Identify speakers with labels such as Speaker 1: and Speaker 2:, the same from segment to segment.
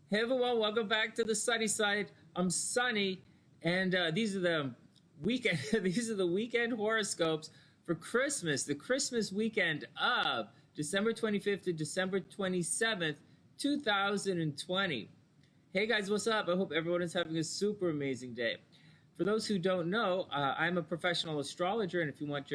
Speaker 1: Hey everyone, welcome back to the sunny side. I'm Sonny, and these are the weekend these are the weekend horoscopes for Christmas, the Christmas weekend of December 25th to December 27th, 2020. Hey guys, what's up? I hope everyone is having a super amazing day. For those who don't know, I'm a professional astrologer, and if you want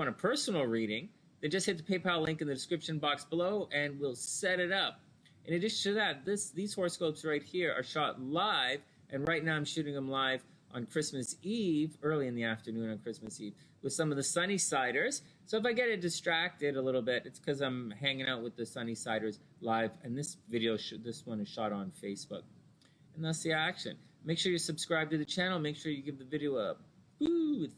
Speaker 1: a personal reading, then just hit the PayPal link in the description box below, and we'll set it up. In addition to that, these horoscopes right here are shot live, and right now I'm shooting them live on Christmas Eve, early in the afternoon on Christmas Eve, with some of the sunny-siders. So if I get distracted a little bit, it's because I'm hanging out with the sunny-siders live, and this one is shot on Facebook. And that's the action. Make sure you subscribe to the channel. Make sure you give the video a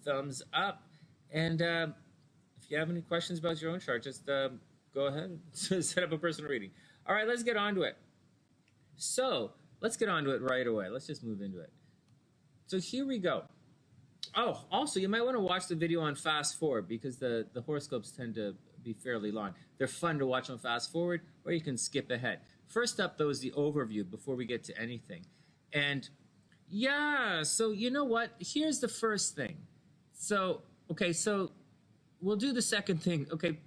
Speaker 1: thumbs up. And if you have any questions about your own chart, just go ahead and set up a personal reading. All right, let's get on to it. So let's get on to it right away. Let's just move into it. So here we go. Oh, also, you might want to watch the video on fast forward, because the horoscopes tend to be fairly long. They're fun to watch on fast forward, or you can skip ahead. First up, though, is the overview before we get to anything. And yeah, so you know what? Here's the first thing. So, okay, so we'll do the second thing. Okay,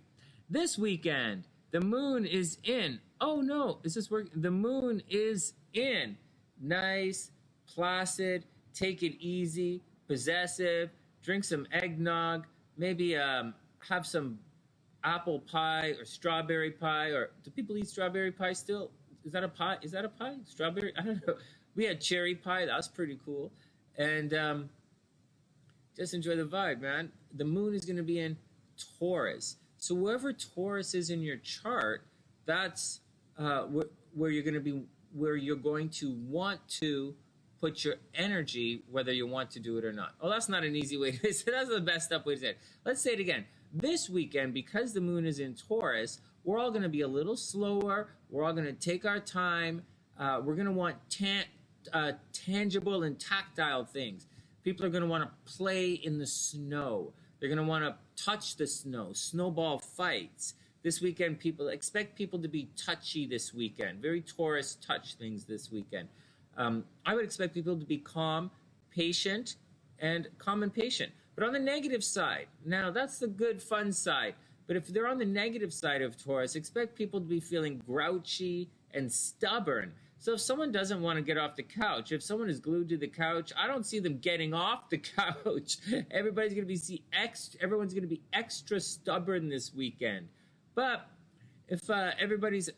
Speaker 1: this weekend, the moon is in. Oh no, is this working? The moon is in. Nice, placid, take it easy, possessive, drink some eggnog, maybe have some apple pie or strawberry pie. Or do people eat strawberry pie still? Is that a pie? Is that a pie? Strawberry? I don't know. We had cherry pie. That was pretty cool. And just enjoy the vibe, man. The moon is going to be in Taurus. So wherever Taurus is in your chart, that's where you're going to want to put your energy, whether you want to do it or not. Oh, that's not an easy way to say it. That's the best up way to say it. Let's say it again. This weekend, because the moon is in Taurus, we're all going to be a little slower. We're all going to take our time. We're going to want tangible and tactile things. People are going to want to play in the snow. They're going to want to touch the snow, snowball fights. This weekend, expect people to be touchy this weekend. Very Taurus touch things this weekend. I would expect people to be calm, patient. But on the negative side, now that's the good, fun side. But if they're on the negative side of Taurus, expect people to be feeling grouchy and stubborn. So if someone doesn't want to get off the couch, if someone is glued to the couch, I don't see them getting off the couch. Everyone's going to be extra stubborn this weekend. But if everybody's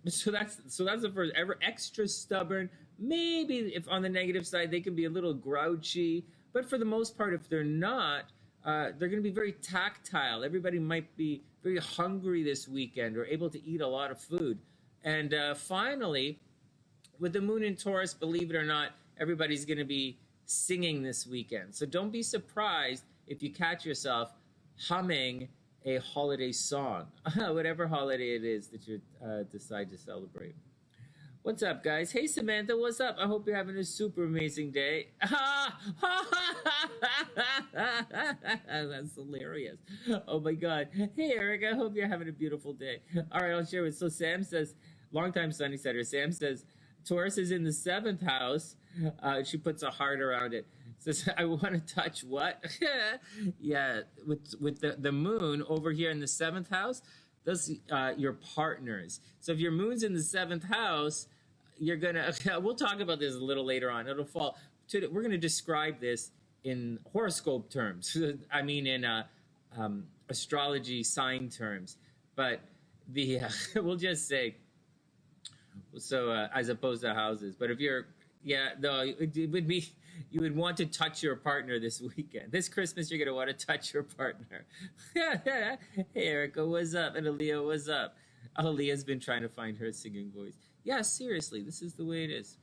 Speaker 1: so that's the first, ever extra stubborn. Maybe if on the negative side they can be a little grouchy, but for the most part, if they're not, they're going to be very tactile. Everybody might be very hungry this weekend or able to eat a lot of food. And finally, with the moon in Taurus, believe it or not, everybody's going to be singing this weekend. So don't be surprised if you catch yourself humming a holiday song, whatever holiday it is that you decide to celebrate. What's up, guys? Hey, Samantha, what's up? I hope you're having a super amazing day. That's hilarious. Oh, my God. Hey, Eric, I hope you're having a beautiful day. All right, I'll share it. So Sam says, longtime sunny-sider, Sam says, Taurus is in the 7th house. She puts a heart around it. Says, I want to touch what? Yeah, with the moon over here in the 7th house, that's your partners. So if your moon's in the 7th house, you're gonna. We'll talk about this a little later on. It'll fall. We're gonna describe this in horoscope terms. I mean, in astrology sign terms. But we'll just say. So as opposed to houses. But if you're, it would be, you would want to touch your partner this weekend. This Christmas, you're going to want to touch your partner. Hey, Erica, what's up? And Aaliyah, what's up? Aaliyah's been trying to find her singing voice. Yeah, seriously, this is the way it is.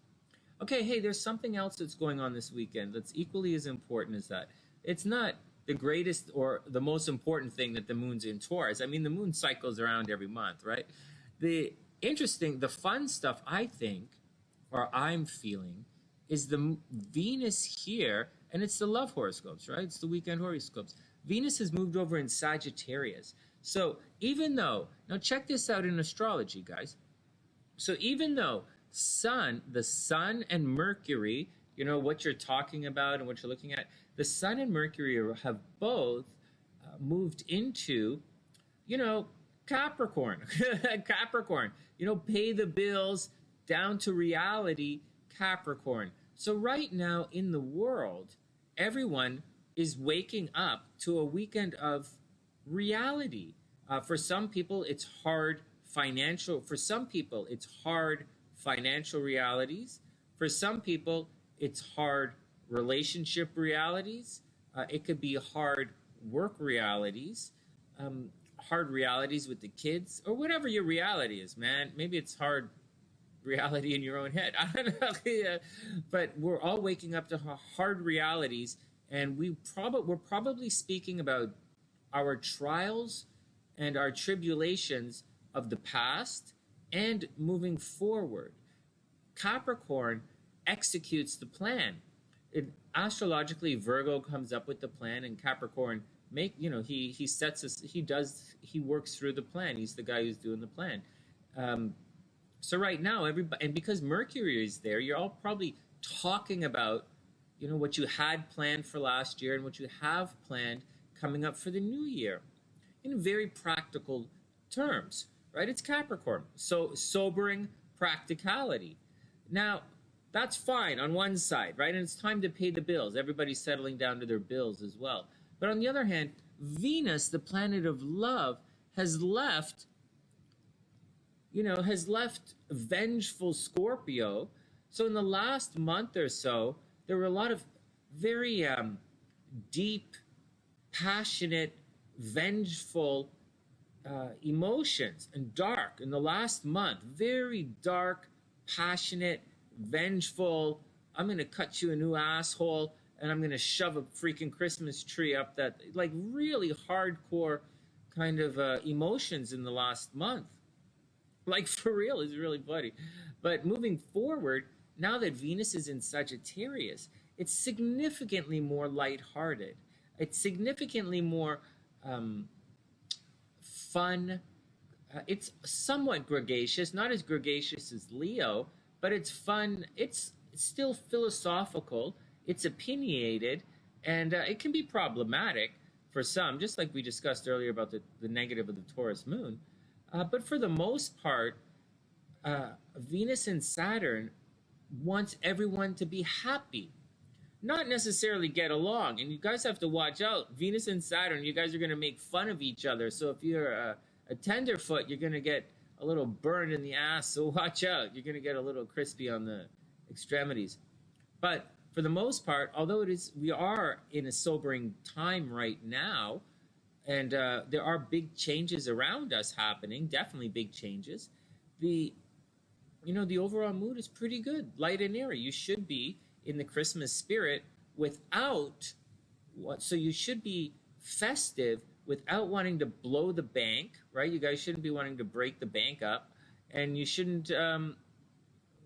Speaker 1: Okay, hey, there's something else that's going on this weekend that's equally as important as that. It's not the greatest or the most important thing that the moon's in Taurus. I mean, the moon cycles around every month, right? The fun stuff, I think, or I'm feeling, is the Venus here, and it's the love horoscopes, right? It's the weekend horoscopes. Venus has moved over in Sagittarius. So even though, now check this out in astrology, guys. So even though the sun and Mercury, what you're talking about and what you're looking at, the sun and Mercury have both moved into, Capricorn. Capricorn, pay the bills, down to reality, Capricorn. So right now in the world, everyone is waking up to a weekend of reality. For some people, it's hard financial. For some people, it's hard financial realities. For some people, it's hard relationship realities. It could be hard work realities, hard realities with the kids, or whatever your reality is, man. Maybe it's hard reality in your own head. I don't know. Yeah. But we're all waking up to hard realities, and we're probably speaking about our trials and our tribulations of the past and moving forward. Capricorn executes the plan. Astrologically, Virgo comes up with the plan, and Capricorn he sets us. He works through the plan. He's the guy who's doing the plan. So right now, everybody, and because Mercury is there, you're all probably talking about, what you had planned for last year and what you have planned coming up for the new year, in very practical terms, right? It's Capricorn, so sobering practicality. Now, that's fine on one side, right? And it's time to pay the bills. Everybody's settling down to their bills as well. But on the other hand, Venus, the planet of love, has left vengeful Scorpio. So in the last month or so, there were a lot of very deep, passionate, vengeful emotions, and dark. In the last month, very dark, passionate, vengeful, I'm going to cut you a new asshole, and I'm going to shove a freaking Christmas tree up that, like, really hardcore kind of emotions in the last month. Like, for real, it's really funny. But moving forward, now that Venus is in Sagittarius, it's significantly more lighthearted. It's significantly more fun. It's somewhat gregarious, not as gregarious as Leo, but it's fun. It's still philosophical. It's opinionated, and it can be problematic for some, just like we discussed earlier about the negative of the Taurus moon. But for the most part, Venus and Saturn wants everyone to be happy, not necessarily get along. And you guys have to watch out. Venus and Saturn, you guys are going to make fun of each other. So if you're a tenderfoot, you're going to get a little burned in the ass. So watch out. You're going to get a little crispy on the extremities. But for the most part, although we are in a sobering time right now, and there are big changes around us happening, definitely big changes, the overall mood is pretty good, light and airy. You should be in the Christmas spirit so you should be festive without wanting to blow the bank, right? You guys shouldn't be wanting to break the bank up, and you shouldn't,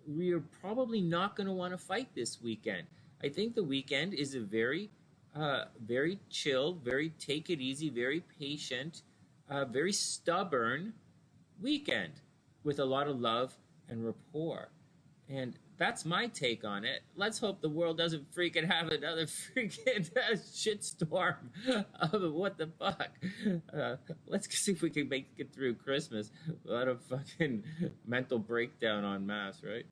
Speaker 1: you're probably not going to want to fight this weekend. I think the weekend is a very chill, very take it easy, very patient, very stubborn weekend with a lot of love and rapport. And that's my take on it. Let's hope the world doesn't freaking have another freaking shitstorm of what the fuck. Let's see if we can make it through Christmas without a fucking mental breakdown en masse, right?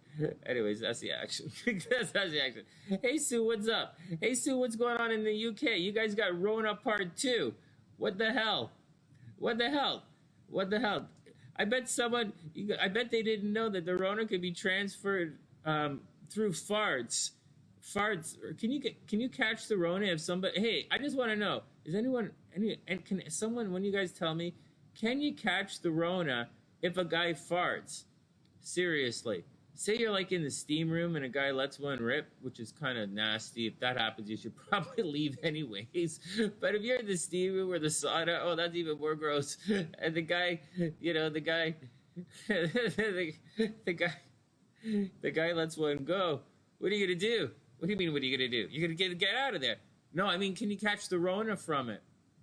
Speaker 1: Anyways, that's the action. That's the action. Hey, Sue, what's up? Hey, Sue, what's going on in the UK? You guys got Rona Part 2. What the hell? What the hell? What the hell? I bet they didn't know that the Rona could be transferred through farts. Can you catch the Rona if somebody? Hey, I just want to know: is anyone can someone, when you guys tell me, can you catch the Rona if a guy farts? Seriously, say you're like in the steam room and a guy lets one rip, which is kind of nasty. If that happens, you should probably leave anyways. But if you're in the steam room or the sauna, oh, that's even more gross. And the guy the guy lets one go. What are you gonna do? What do you mean? What are you gonna do? You're gonna get out of there? No, I mean, can you catch the Rona from it?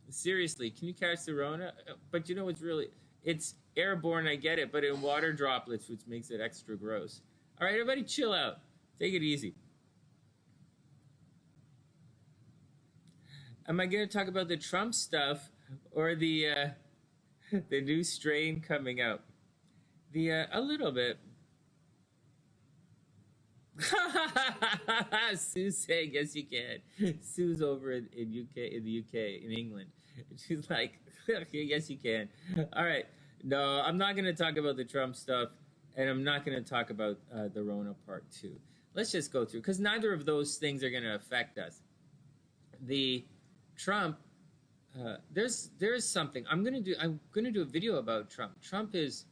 Speaker 1: Seriously, can you catch the Rona? But you know what's really? It's airborne, I get it, but in water droplets, which makes it extra gross. All right, everybody chill out. Take it easy. Am I going to talk about the Trump stuff or the new strain coming out? A little bit. Sue's saying yes you can. Sue's over in the UK, in England. She's like, yes you can. All right. No, I'm not going to talk about the Trump stuff, and I'm not going to talk about the Rona part 2. Let's just go through, because neither of those things are going to affect us. The Trump, there's something I'm going to do a video about Trump. Trump is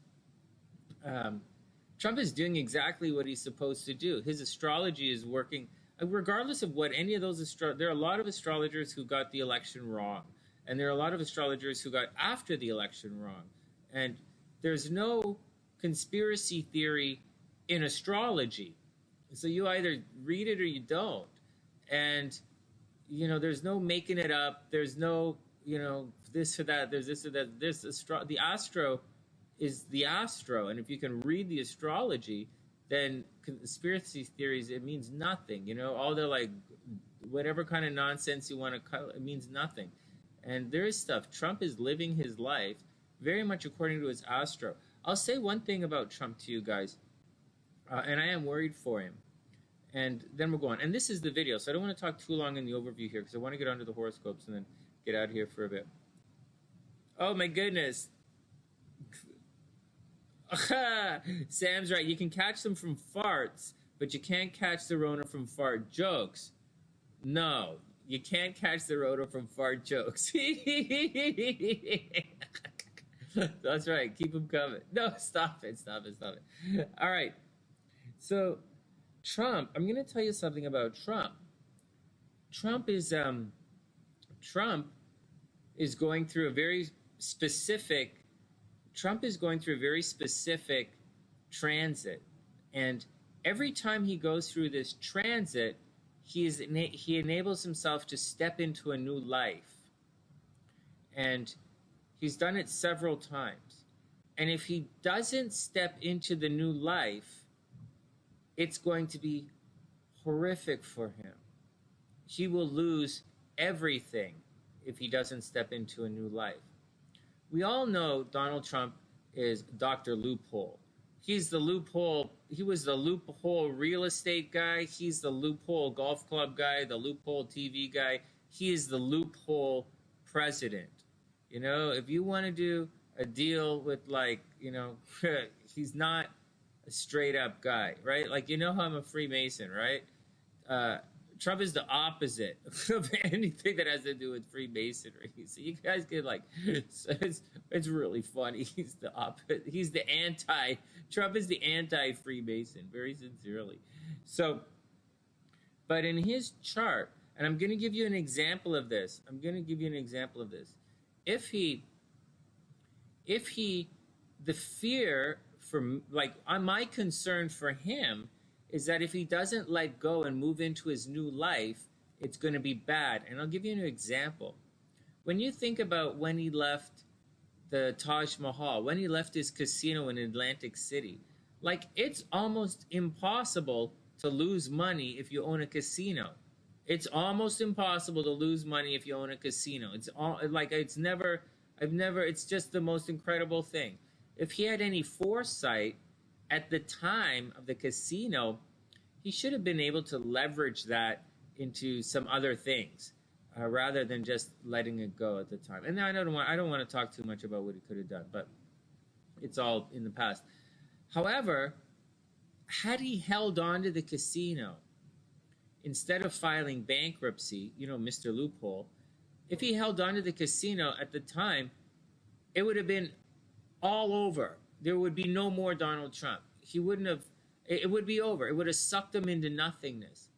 Speaker 1: doing exactly what he's supposed to do. His astrology is working, regardless of what any of those there are a lot of astrologers who got the election wrong, and there are a lot of astrologers who got after the election wrong. And there's no conspiracy theory in astrology. So you either read it or you don't. And, there's no making it up. There's no, this or that. There's this or that. The astro is the astro. And if you can read the astrology, then conspiracy theories, it means nothing. All the whatever kind of nonsense you want to call it means nothing. And there is stuff. Trump is living his life very much according to his astro. I'll say one thing about Trump to you guys, and I am worried for him. And then we'll go on. And this is the video, so I don't want to talk too long in the overview here, because I want to get onto the horoscopes and then get out of here for a bit. Oh, my goodness. Sam's right. You can catch them from farts, but you can't catch the Rona from fart jokes. No, you can't catch the Rona from fart jokes. That's right. Keep them coming. No, stop it. All right. So, Trump, I'm going to tell you something about Trump. Trump is going through a very specific transit. And every time he goes through this transit, he enables himself to step into a new life. And he's done it several times. And if he doesn't step into the new life, it's going to be horrific for him. He will lose everything if he doesn't step into a new life. We all know Donald Trump is Dr. Loophole. He's the loophole. He was the loophole real estate guy. He's the loophole golf club guy, the loophole TV guy. He is the loophole president. If you want to do a deal with he's not a straight up guy, right? How I'm a Freemason, right? Trump is the opposite of anything that has to do with Freemasonry. So you guys get it's really funny. He's the opposite. He's the Trump is the anti-Freemason, very sincerely. So, but in his chart, and I'm going to give you an example of this. If the fear my concern for him is that if he doesn't let go and move into his new life, it's going to be bad. And I'll give you an example. When you think about when he left the Taj Mahal, when he left his casino in Atlantic City, it's almost impossible to lose money if you own a casino. It's almost impossible to lose money if you own a casino. It's just the most incredible thing. If he had any foresight at the time of the casino, he should have been able to leverage that into some other things rather than just letting it go at the time. And I don't want to talk too much about what he could have done, but it's all in the past. However, had he held on to the casino instead of filing bankruptcy, Mr. Loophole, if he held on to the casino at the time, it would have been all over. There would be no more Donald Trump. It would be over. It would have sucked him into nothingness.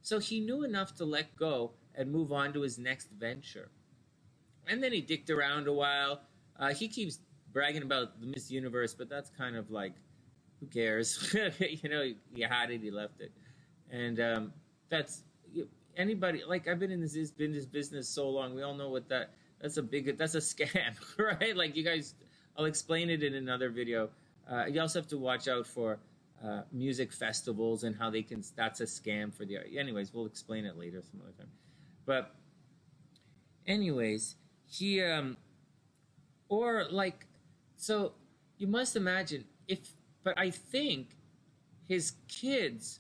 Speaker 1: So he knew enough to let go and move on to his next venture. And then he dicked around a while. He keeps bragging about the Miss Universe, but that's kind of who cares? He had it, he left it. And that's anybody, I've been in this business so long, we all know what that's a scam, right? You guys, I'll explain it in another video. You also have to watch out for music festivals and how they can, that's a scam for the, anyways, we'll explain it later some other time. But anyways, he, or like, so you must imagine if, but I think his kids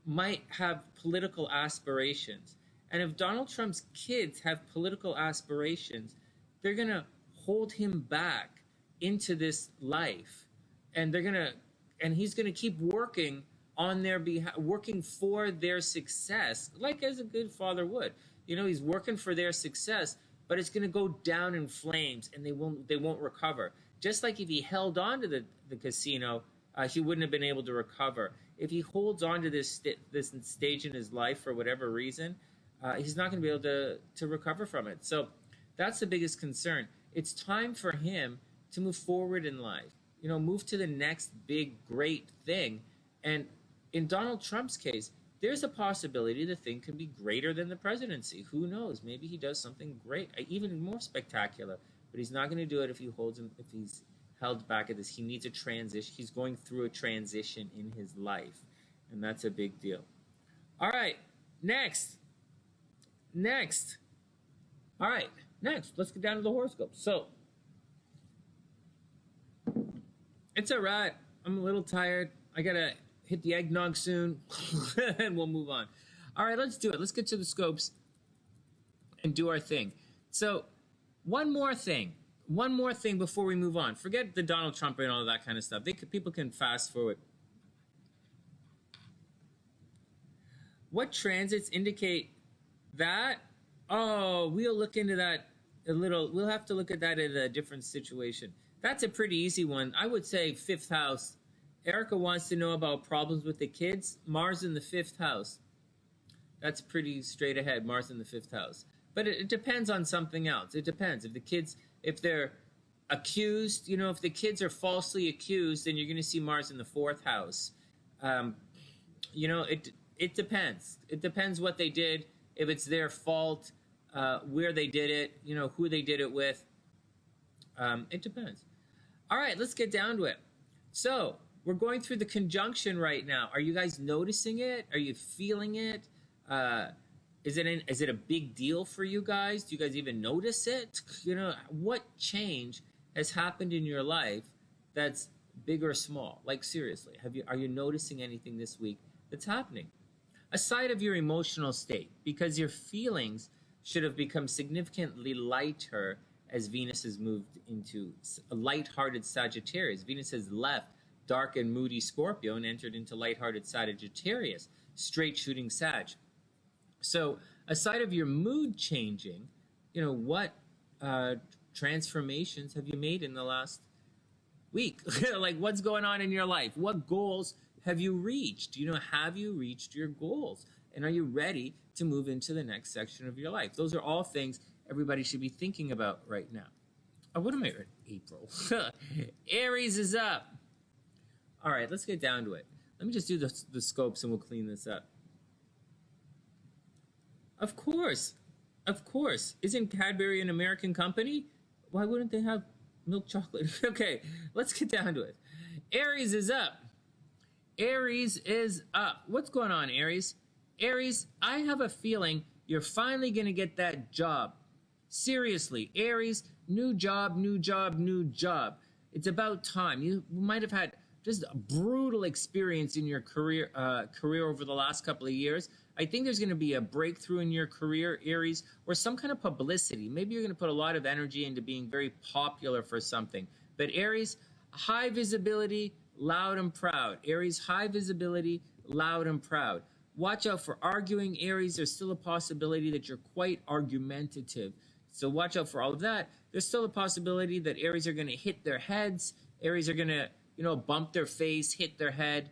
Speaker 1: might have political aspirations. And if Donald Trump's kids have political aspirations, they're going to hold him back into this life. And they're going to, and he's going to keep working on their behalf, working for their success, like as a good father would. You know, he's working for their success, but it's going to go down in flames and they won't recover. Just like if he held on to the casino, he wouldn't have been able to recover. If he holds on to this stage in his life for whatever reason, he's not going to be able to recover from it. So that's the biggest concern. It's time for him to move forward in life. You know, move to the next big, great thing. And in Donald Trump's case, there's a possibility the thing can be greater than the presidency. Who knows? Maybe he does something great, even more spectacular. But he's not going to do it if he's held back at this. He needs a transition. He's going through a transition in his life. And that's a big deal. All right. Next. All right. Next. Let's get down to the horoscope. So, it's all right. I'm a little tired. I got to hit the eggnog soon. And we'll move on. All right. Let's do it. Let's get to the scopes and do our thing. So, one more thing before we move on. Forget the Donald Trump and all of that kind of stuff. People can fast forward. What transits indicate that? Oh, we'll look into that a little. We'll have to look at that in a different situation. That's a pretty easy one. I would say 5th house. Erica wants to know about problems with the kids. Mars in the 5th house. That's pretty straight ahead. Mars in the 5th house. But it depends on something else. It depends. If they're accused, you know, if the kids are falsely accused, then you're going to see Mars in the 4th house. You know, it depends. It depends what they did, if it's their fault, where they did it, you know, who they did it with. It depends. All right, let's get down to it. So, we're going through the conjunction right now. Are you guys noticing it? Are you feeling it? Is it a big deal for you guys? Do you guys even notice it? You know, what change has happened in your life that's big or small? Like, seriously, are you noticing anything this week that's happening? Aside of your emotional state, because your feelings should have become significantly lighter as Venus has moved into a lighthearted Sagittarius. Venus has left dark and moody Scorpio and entered into lighthearted Sagittarius, straight shooting Sag. So, aside of your mood changing, you know, what transformations have you made in the last week? Like, what's going on in your life? What goals have you reached? You know, have you reached your goals? And are you ready to move into the next section of your life? Those are all things everybody should be thinking about right now. Oh, what am I reading? April. Aries is up. All right, let's get down to it. Let me just do the scopes and we'll clean this up. Of course. Isn't Cadbury an American company? Why wouldn't they have milk chocolate? Okay, let's get down to it. Aries is up. What's going on, Aries? Aries, I have a feeling you're finally going to get that job. Seriously, Aries, new job. It's about time. You might have had just a brutal experience in your career over the last couple of years. I think there's going to be a breakthrough in your career, Aries, or some kind of publicity. Maybe you're going to put a lot of energy into being very popular for something. But Aries, high visibility, loud and proud. Aries, high visibility, loud and proud. Watch out for arguing, Aries. There's still a possibility that you're quite argumentative. So watch out for all of that. There's still a possibility that Aries are going to hit their heads. Aries are going to, you know, bump their face, hit their head,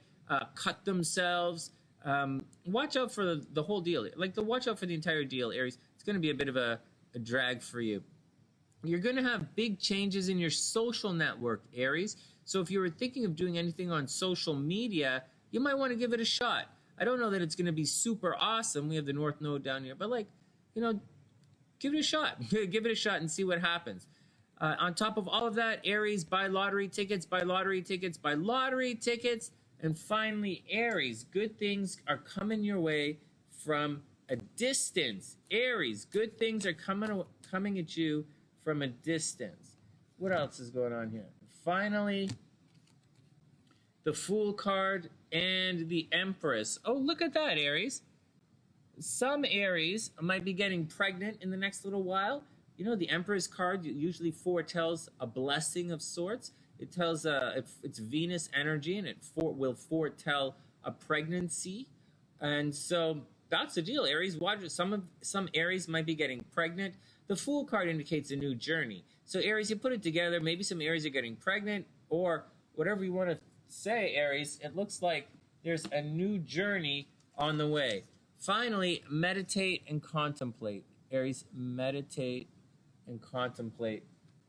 Speaker 1: cut themselves. Watch out for the whole deal. Watch out for the entire deal, Aries. It's going to be a bit of a drag for you. You're going to have big changes in your social network, Aries. So if you were thinking of doing anything on social media, you might want to give it a shot. I don't know that it's going to be super awesome. We have the North Node down here. But, give it a shot. Give it a shot and see what happens. On top of all of that, Aries, buy lottery tickets, buy lottery tickets, buy lottery tickets. And finally, Aries, good things are coming your way from a distance. Aries, good things are coming at you from a distance. What else is going on here? Finally, the Fool card and the Empress. Oh, look at that, Aries. Some Aries might be getting pregnant in the next little while. You know, the Emperor's card usually foretells a blessing of sorts. It tells it's Venus energy, and it will foretell a pregnancy. And so that's the deal, Aries. Watch, some Aries might be getting pregnant. The Fool card indicates a new journey. So Aries, you put it together. Maybe some Aries are getting pregnant, or whatever you want to say, Aries. It looks like there's a new journey on the way. Finally, meditate and contemplate. Aries, meditate and contemplate,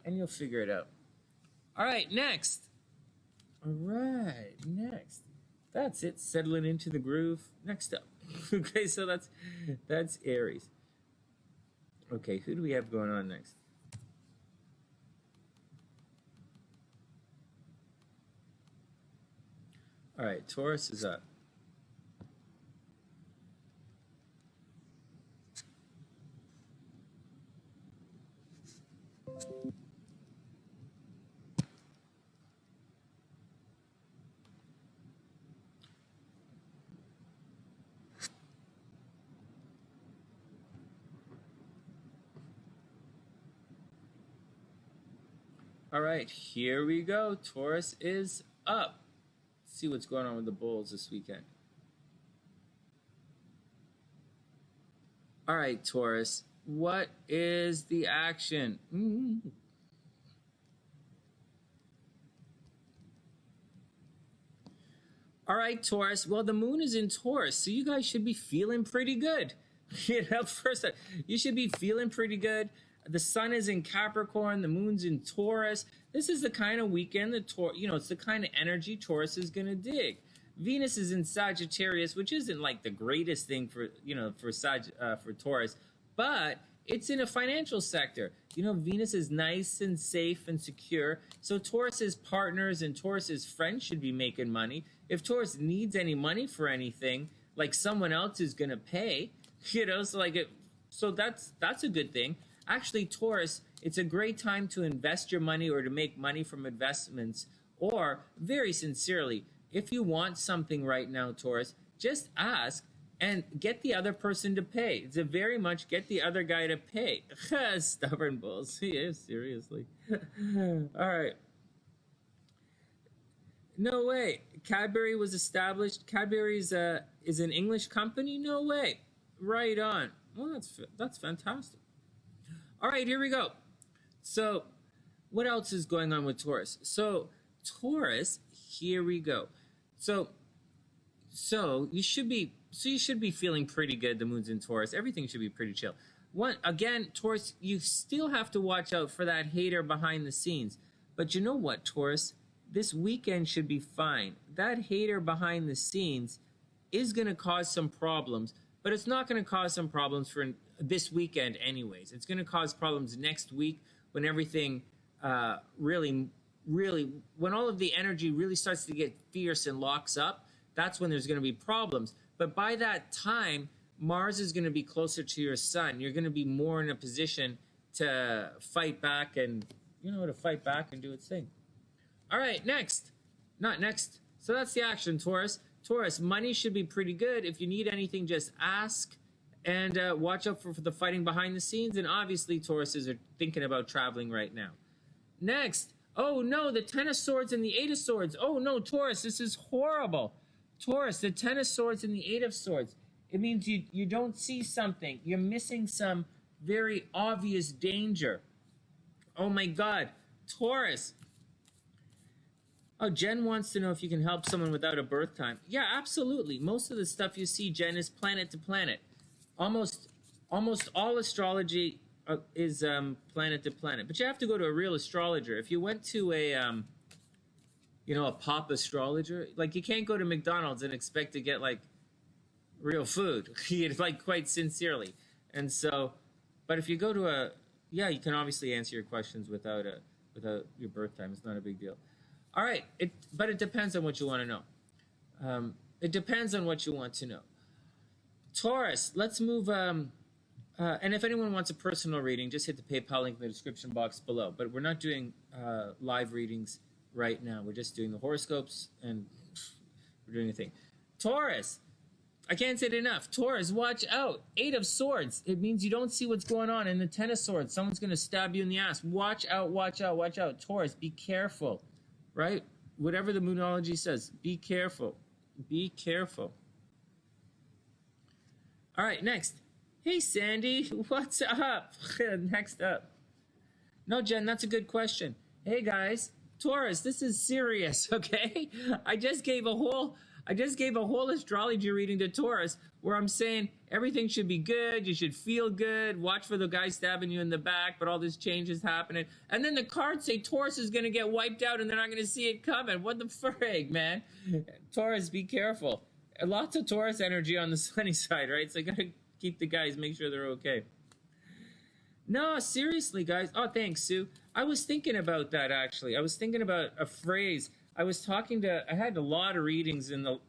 Speaker 1: and you'll figure it out. All right, next. All right, next. That's it, settling into the groove. Next up. Okay, so that's Aries. Okay, who do we have going on next? All right, Taurus is up. All right, here we go. Taurus is up. Let's see what's going on with the Bulls this weekend. All right, Taurus, what is the action? All right, Taurus. Well, the moon is in Taurus, so you guys should be feeling pretty good. You know, first, you should be feeling pretty good. The sun is in Capricorn, the moon's in Taurus. This is the kind of weekend that it's the kind of energy Taurus is going to dig. Venus is in Sagittarius, which isn't like the greatest thing for Taurus, but it's in a financial sector. You know, Venus is nice and safe and secure. So Taurus's partners and Taurus's friends should be making money. If Taurus needs any money for anything, like someone else is going to pay, so that's a good thing. Actually, Taurus, it's a great time to invest your money or to make money from investments. Or, very sincerely, if you want something right now, Taurus, just ask and get the other person to pay. It's a very much get the other guy to pay. Stubborn bulls. Yeah, seriously. All right. No way. Cadbury was established. Cadbury is an English company? No way. Right on. Well, that's fantastic. All right, here we go. So, what else is going on with Taurus? So, Taurus, here we go. So you should be feeling pretty good. The moon's in Taurus. Everything should be pretty chill. Again, Taurus, you still have to watch out for that hater behind the scenes. But you know what, Taurus? This weekend should be fine. That hater behind the scenes is going to cause some problems, but it's not going to cause some problems for this weekend anyways. It's going to cause problems next week when everything really, when all of the energy really starts to get fierce and locks up. That's when there's going to be problems. But by that time, Mars is going to be closer to your sun. You're going to be more in a position to fight back and, do its thing. All right, next. Not next. So that's the action, Taurus. Taurus, money should be pretty good. If you need anything, just ask. And watch out for the fighting behind the scenes. And obviously, Tauruses are thinking about traveling right now. Next. Oh, no, the Ten of Swords and the Eight of Swords. Oh, no, Taurus, this is horrible. Taurus, the Ten of Swords and the Eight of Swords. It means you don't see something. You're missing some very obvious danger. Oh, my God. Taurus. Oh, Jen wants to know if you can help someone without a birth time. Yeah, absolutely. Most of the stuff you see, Jen, is planet to planet. Almost all astrology is planet to planet. But you have to go to a real astrologer. If you went to a pop astrologer, like, you can't go to McDonald's and expect to get, like, real food, like, quite sincerely. And so, but if you go to yeah, you can obviously answer your questions without your birth time. It's not a big deal. All right, but it depends on what you want to know. It depends on what you want to know. Taurus, let's move. And if anyone wants a personal reading, just hit the PayPal link in the description box below. But we're not doing live readings right now. We're just doing the horoscopes, and we're doing a thing. Taurus, I can't say it enough. Taurus, watch out. 8 of Swords. It means you don't see what's going on. In the 10 of Swords, someone's going to stab you in the ass. Watch out, watch out, watch out. Taurus, be careful, right? Whatever the Moonology says, be careful. Be careful. All right, next. Hey, Sandy, what's up? Next up. No, Jen, that's a good question. Hey, guys. Taurus, this is serious, okay? I just gave a whole astrology reading to Taurus where I'm saying everything should be good, you should feel good, watch for the guy stabbing you in the back, but all this change is happening. And then the cards say Taurus is going to get wiped out and they're not going to see it coming. What the frig, man? Taurus, be careful. Lots of Taurus energy on the sunny side, right? So you got to keep the guys, make sure they're okay. No, seriously, guys. Oh, thanks, Sue. I was thinking about that, actually. I was thinking about a phrase. I had a lot of readings in the,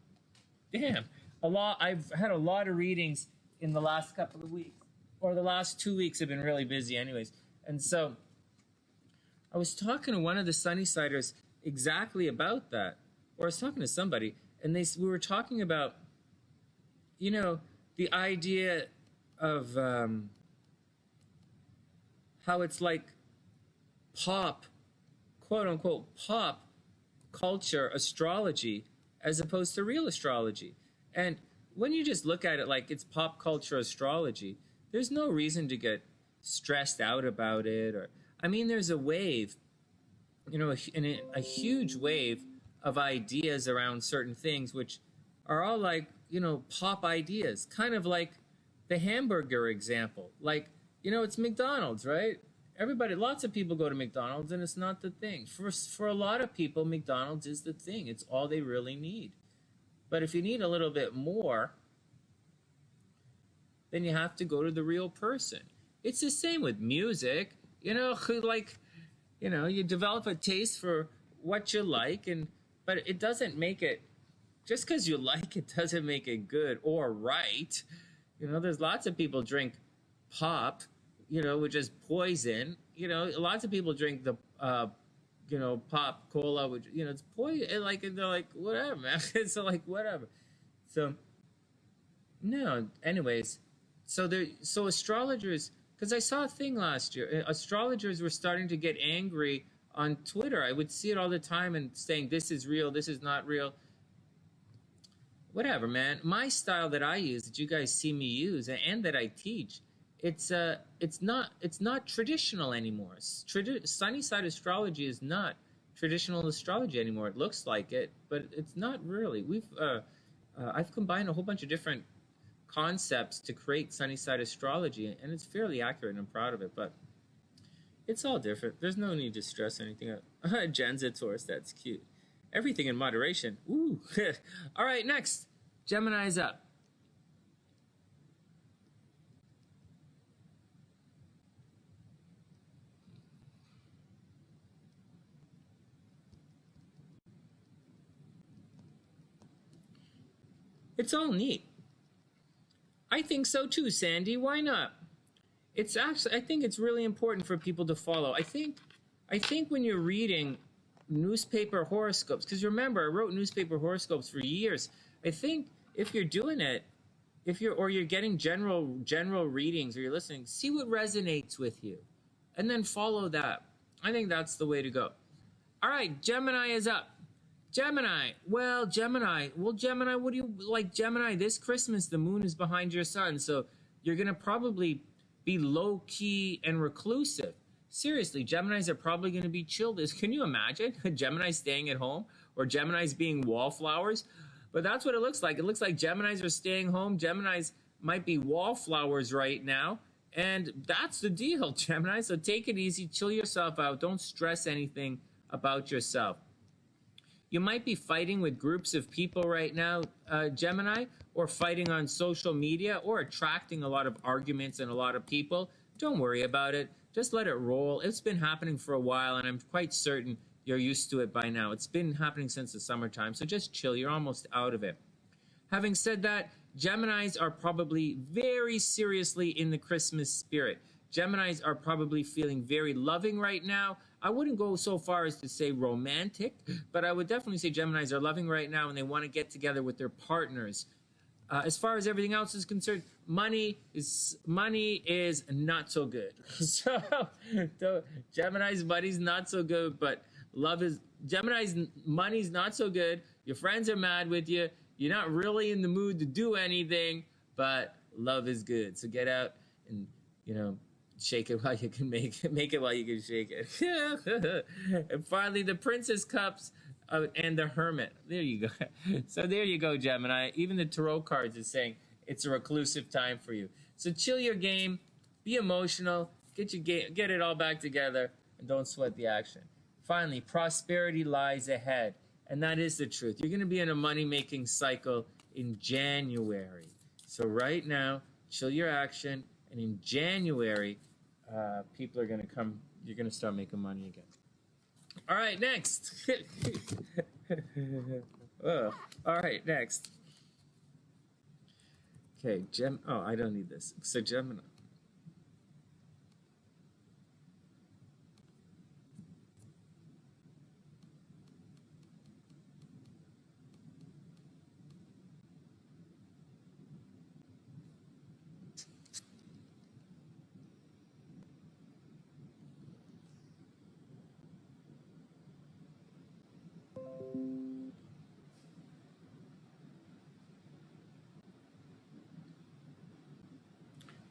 Speaker 1: I've had a lot of readings in the last couple of weeks, or the last 2 weeks have been really busy anyways. And so I was talking to one of the Sunnysiders exactly about that, or I was talking to somebody, and we were talking about, the idea of how it's like pop, quote unquote, pop culture astrology as opposed to real astrology. And when you just look at it like it's pop culture astrology, there's no reason to get stressed out about it. There's a wave, a huge wave of ideas around certain things which are all like, pop ideas, kind of like the hamburger example. Like, it's McDonald's, right? Lots of people go to McDonald's and it's not the thing. For a lot of people, McDonald's is the thing. It's all they really need. But if you need a little bit more, then you have to go to the real person. It's the same with music. You develop a taste for what you like, but it doesn't make it, just because you like it doesn't make it good or right. There's lots of people drink pop, which is poison. Lots of people drink the, pop cola, which, it's poison. And they're like, whatever, man. It's like, whatever. So, no, anyways. So astrologers, because I saw a thing last year. Astrologers were starting to get angry on Twitter. I would see it all the time and saying, this is real, this is not real. Whatever, man. My style that I use, that you guys see me use, and that I teach, it's not traditional anymore. Sunnyside astrology is not traditional astrology anymore. It looks like it, but it's not really. I've combined a whole bunch of different concepts to create Sunnyside astrology, and it's fairly accurate, and I'm proud of it, but it's all different. There's no need to stress anything out. Jen's a Taurus, that's cute. Everything in moderation. Ooh. All right, next. Gemini's up. It's all neat. I think so too, Sandy. Why not? It's actually, I think it's really important for people to follow. I think when you're reading newspaper horoscopes, because remember, I wrote newspaper horoscopes for years. I think if you're doing it, you're getting general readings, or you're listening, see what resonates with you, and then follow that. I think that's the way to go. All right, Gemini is up. Gemini, what do you like? Gemini, this Christmas, the moon is behind your sun, so you're going to probably be low-key and reclusive. Seriously, Geminis are probably going to be chilled. Can you imagine Gemini staying at home, or Geminis being wallflowers? But that's what it looks like. It looks like Geminis are staying home. Geminis might be wallflowers right now, and that's the deal, Gemini. So take it easy, chill yourself out. Don't stress anything about yourself. You might be fighting with groups of people right now, Gemini, or fighting on social media, or attracting a lot of arguments and a lot of people. Don't worry about it. just let it roll. It's been happening for a while, and I'm quite certain you're used to it by now. It's been happening since the summertime, so just chill. You're almost out of it. Having said that, Geminis are probably very seriously in the Christmas spirit. Geminis are probably feeling very loving right now. I wouldn't go so far as to say romantic, but I would definitely say Geminis are loving right now and they want to get together with their partners. As far as everything else is concerned, money is not so good. So Gemini's money's not so good, but Gemini's money's not so good. Your friends are mad with you. You're not really in the mood to do anything, but love is good. So get out and, shake it while you can make it while you can shake it. And finally, the Princess Cups and the Hermit. There you go. So there you go, Gemini. Even the Tarot cards is saying it's a reclusive time for you. So chill your game, be emotional, get it all back together, and don't sweat the action. Finally, prosperity lies ahead. And that is the truth. You're going to be in a money-making cycle in January. So right now, chill your action. And in January, people are going to come. You're going to start making money again. All right, next. All right, next. Okay, I don't need this. So Gemini.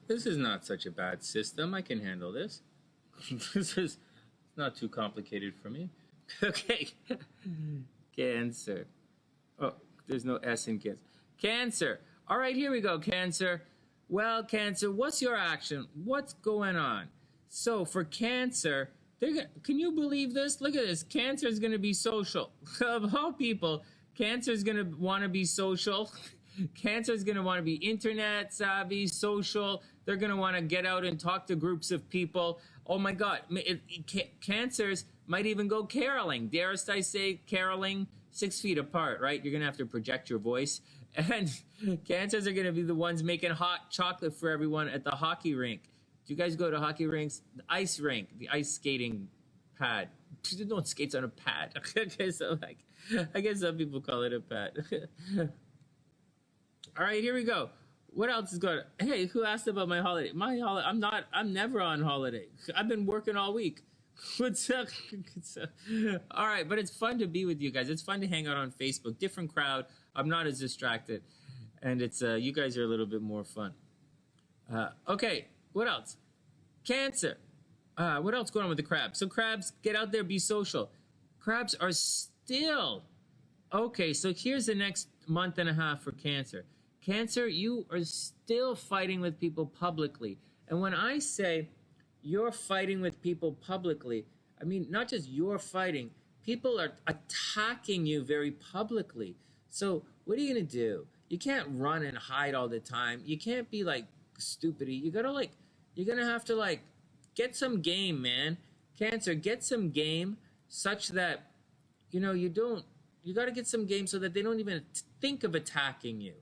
Speaker 1: This is not such a bad system. I can handle this. This is not too complicated for me. Okay. Cancer. Oh, there's no S in Cancer. Cancer. All right, here we go, Cancer. Well, Cancer, what's your action? What's going on? So for Cancer, can you believe this? Look at this. Cancer is going to be social. Of all people, Cancer is going to want to be social. Cancer is going to want to be internet savvy, social. They're going to want to get out and talk to groups of people. Oh my God. Cancers might even go caroling. Darest I say caroling? 6 feet apart, right? You're going to have to project your voice. And Cancers are going to be the ones making hot chocolate for everyone at the hockey rink. Do you guys go to hockey rinks? The ice rink, the ice skating pad. No one skates on a pad. Okay, so I guess some people call it a pad. All right, here we go. What else is going on? Hey, who asked about my holiday? I'm never on holiday. I've been working all week. What's up? All right, but it's fun to be with you guys. It's fun to hang out on Facebook. Different crowd. I'm not as distracted. And it's you guys are a little bit more fun. Okay, what else? Cancer. What else going on with the crabs? So crabs, get out there, be social. Crabs are still... Okay, so here's the next month and a half for Cancer. Cancer, you are still fighting with people publicly. And when I say you're fighting with people publicly, I mean, not just you're fighting, people are attacking you very publicly. So what are you going to do? You can't run and hide all the time. You can't be like stupidity. You're going to have to get some game, man. Cancer, get some game such that, you got to get some game so that they don't even think of attacking you.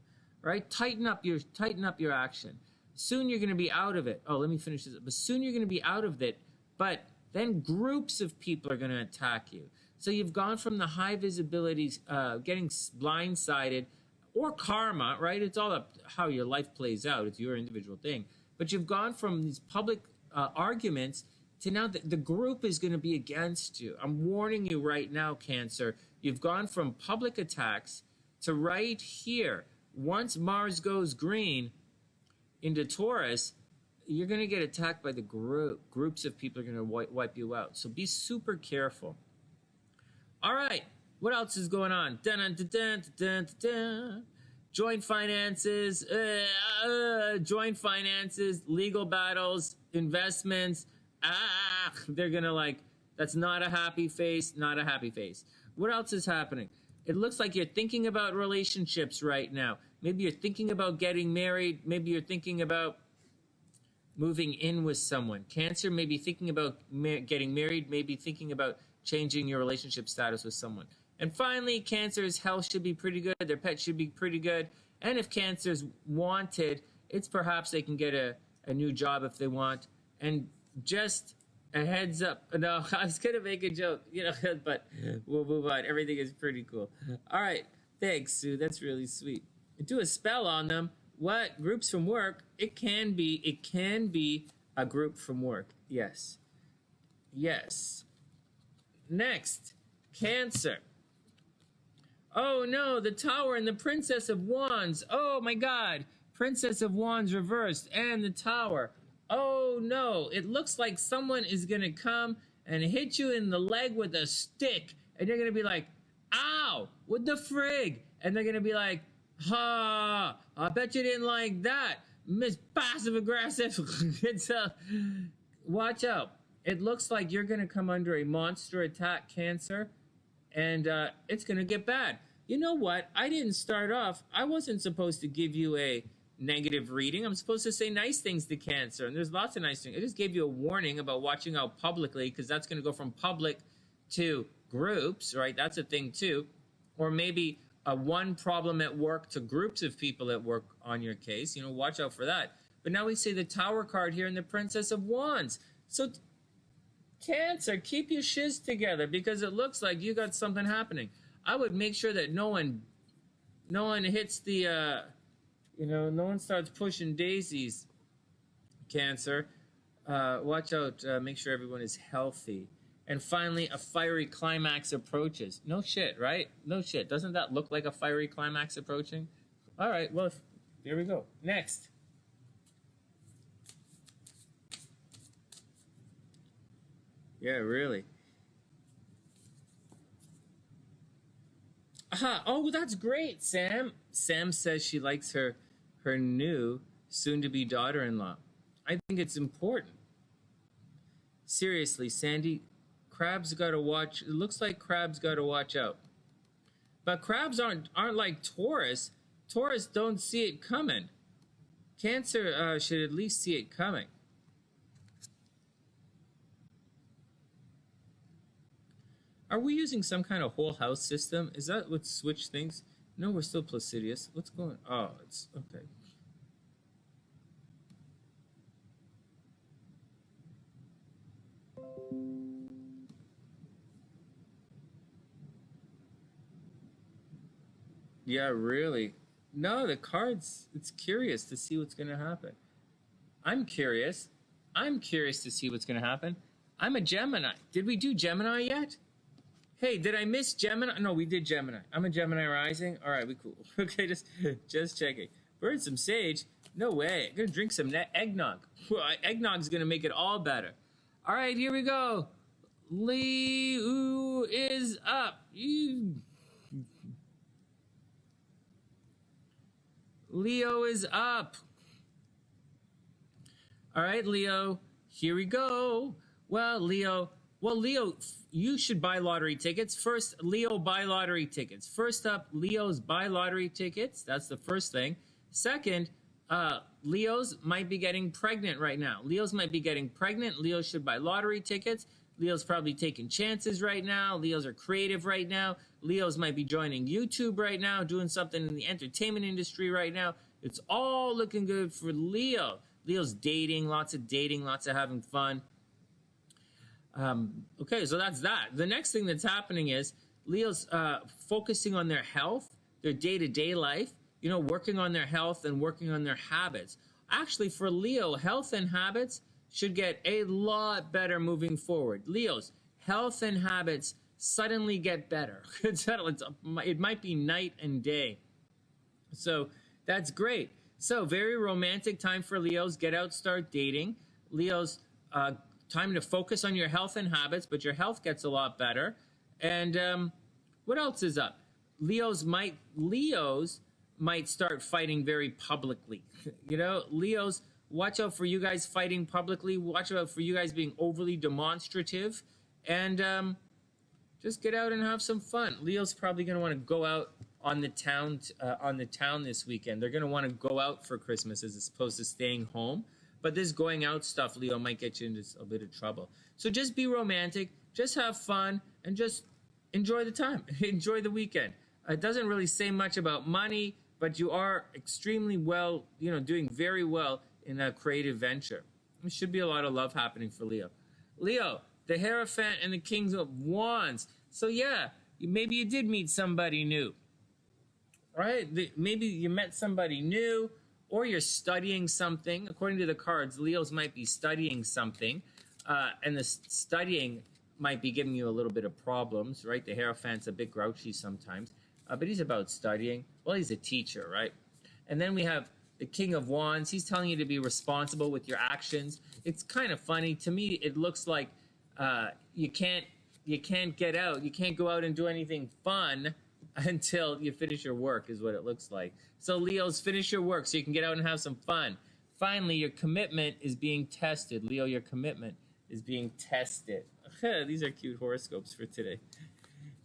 Speaker 1: Right? Tighten up your action. Soon you're going to be out of it. Oh, let me finish this. But soon you're going to be out of it. But then groups of people are going to attack you. So you've gone from the high visibility, getting blindsided, or karma, right? It's all up how your life plays out. It's your individual thing. But you've gone from these public arguments to now the group is going to be against you. I'm warning you right now, Cancer. You've gone from public attacks to right here. Once Mars goes green into Taurus, you're going to get attacked by the group. Groups of people are going to wipe you out. So be super careful. All right. What else is going on? Dun, dun, dun, dun, dun, dun. Joint finances, legal battles, investments. They're going to that's not a happy face, not a happy face. What else is happening? It looks like you're thinking about relationships right now. Maybe you're thinking about getting married. Maybe you're thinking about moving in with someone. Cancer may be thinking about getting married, maybe thinking about changing your relationship status with someone. And finally, Cancer's health should be pretty good. Their pet should be pretty good. And if Cancer's wanted, it's perhaps they can get a new job if they want. And just a heads up. No, I was going to make a joke, but we'll move on. Everything is pretty cool. All right. Thanks, Sue. That's really sweet. Do a spell on them. What? Groups from work? It can be a group from work. Yes. Yes. Next, Cancer. Oh no, the Tower and the Princess of Wands. Oh my God. Princess of Wands reversed and the Tower. Oh no, it looks like someone is going to come and hit you in the leg with a stick. And you're going to be like, ow, what the frig? And they're going to be like, ha, I bet you didn't like that. Miss Passive Aggressive. Watch out. It looks like you're going to come under a monster attack, Cancer. And it's going to get bad. You know what? I didn't start off. I wasn't supposed to give you a negative reading. I'm supposed to say nice things to Cancer. And there's lots of nice things. I just gave you a warning about watching out publicly because that's going to go from public to groups, right? That's a thing too. Or maybe one problem at work to groups of people at work on your case. Watch out for that. But now we see the Tower card here and the Princess of Wands. So Cancer, keep your shiz together because it looks like you got something happening. I would make sure that no one hits the, no one starts pushing daisies, Cancer. Watch out, make sure everyone is healthy. And finally, a fiery climax approaches. No shit, right? No shit. Doesn't that look like a fiery climax approaching? All right, well, here we go. Next. Yeah, really. Aha. Oh, that's great, Sam. Sam says she likes her new soon-to-be daughter-in-law. I think it's important. Seriously, Sandy, crabs got to watch. It looks like crabs got to watch out. But crabs aren't like Taurus. Taurus don't see it coming. Cancer should at least see it coming. Are we using some kind of whole house system? Is that what switched things? No, we're still Placidius. What's going on? Oh, it's okay. Yeah, really. No, the cards, it's curious to see what's going to happen. I'm curious. I'm curious to see what's going to happen. I'm a Gemini. Did we do Gemini yet? Hey, did I miss Gemini? No, we did Gemini. I'm a Gemini rising. All right, we cool. Okay, just checking. Burn some sage. No way. I'm going to drink some eggnog. Eggnog's going to make it all better. All right, here we go. Leo is up. Leo is up. All right, Leo, here we go. Well, Leo, you should buy lottery tickets. First, Leo, buy lottery tickets. First up, Leos buy lottery tickets. That's the first thing. Second, Leos might be getting pregnant right now. Leos might be getting pregnant. Leos should buy lottery tickets. Leos probably taking chances right now. Leos are creative right now. Leos might be joining YouTube right now, doing something in the entertainment industry right now. It's all looking good for Leo. Leo's dating, lots of having fun. Okay, so that's that. The next thing that's happening is Leo's focusing on their health, their day-to-day life, working on their health and working on their habits. Actually, for Leo, health and habits should get a lot better moving forward. Leo's health and habits suddenly get better. It might be night and day. So that's great. So very romantic time for Leos. Get out, start dating. Leos, time to focus on your health and habits, but your health gets a lot better. And what else is up? Leos might start fighting very publicly. Leos, watch out for you guys fighting publicly. Watch out for you guys being overly demonstrative. And just get out and have some fun. Leo's probably going to want to go out on the town this weekend. They're going to want to go out for Christmas as opposed to staying home. But this going out stuff, Leo, might get you into a bit of trouble. So just be romantic, just have fun, and just enjoy the time. Enjoy the weekend. It doesn't really say much about money, but you are extremely well, doing very well in a creative venture. There should be a lot of love happening for Leo. Leo, the Hierophant and the Kings of Wands. So yeah, maybe you did meet somebody new, right? Maybe you met somebody new, or you're studying something. According to the cards, Leos might be studying something, and the studying might be giving you a little bit of problems, right? The Hierophant's a bit grouchy sometimes, but he's about studying. Well, he's a teacher, right? And then we have the King of Wands. He's telling you to be responsible with your actions. It's kind of funny. To me, it looks like you can't get out. You can't go out and do anything fun until you finish your work, is what it looks like. So Leos, finish your work so you can get out and have some fun. Finally, your commitment is being tested. Leo, your commitment is being tested. These are cute horoscopes for today.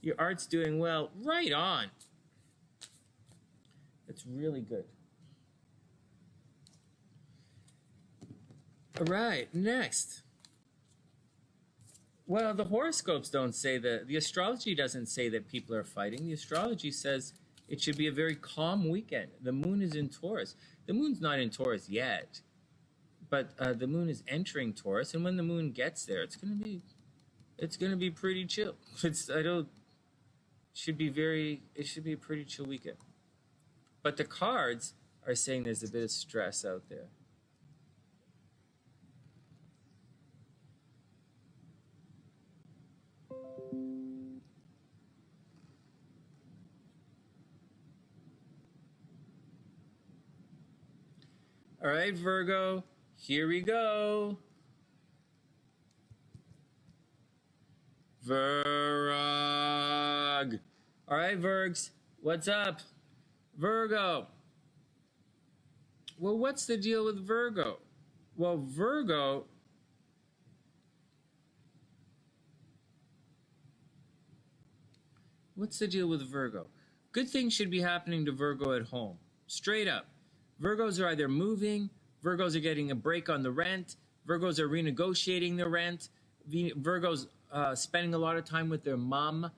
Speaker 1: Your art's doing well. Right on. That's really good. All right, next. Well, the horoscopes don't say that. The astrology doesn't say that people are fighting. The astrology says it should be a very calm weekend. The moon is in Taurus. The moon's not in Taurus yet, but the moon is entering Taurus, and when the moon gets there, it's gonna be pretty chill. It should be a pretty chill weekend. But the cards are saying there's a bit of stress out there. All right, Virgo, here we go. Virg. All right, Virgs, what's up? Virgo. Well, what's the deal with Virgo? Well, Virgo, what's the deal with Virgo? Good things should be happening to Virgo at home. Straight up. Virgos are either moving, Virgos are getting a break on the rent, Virgos are renegotiating the rent, Virgos spending a lot of time with their mom,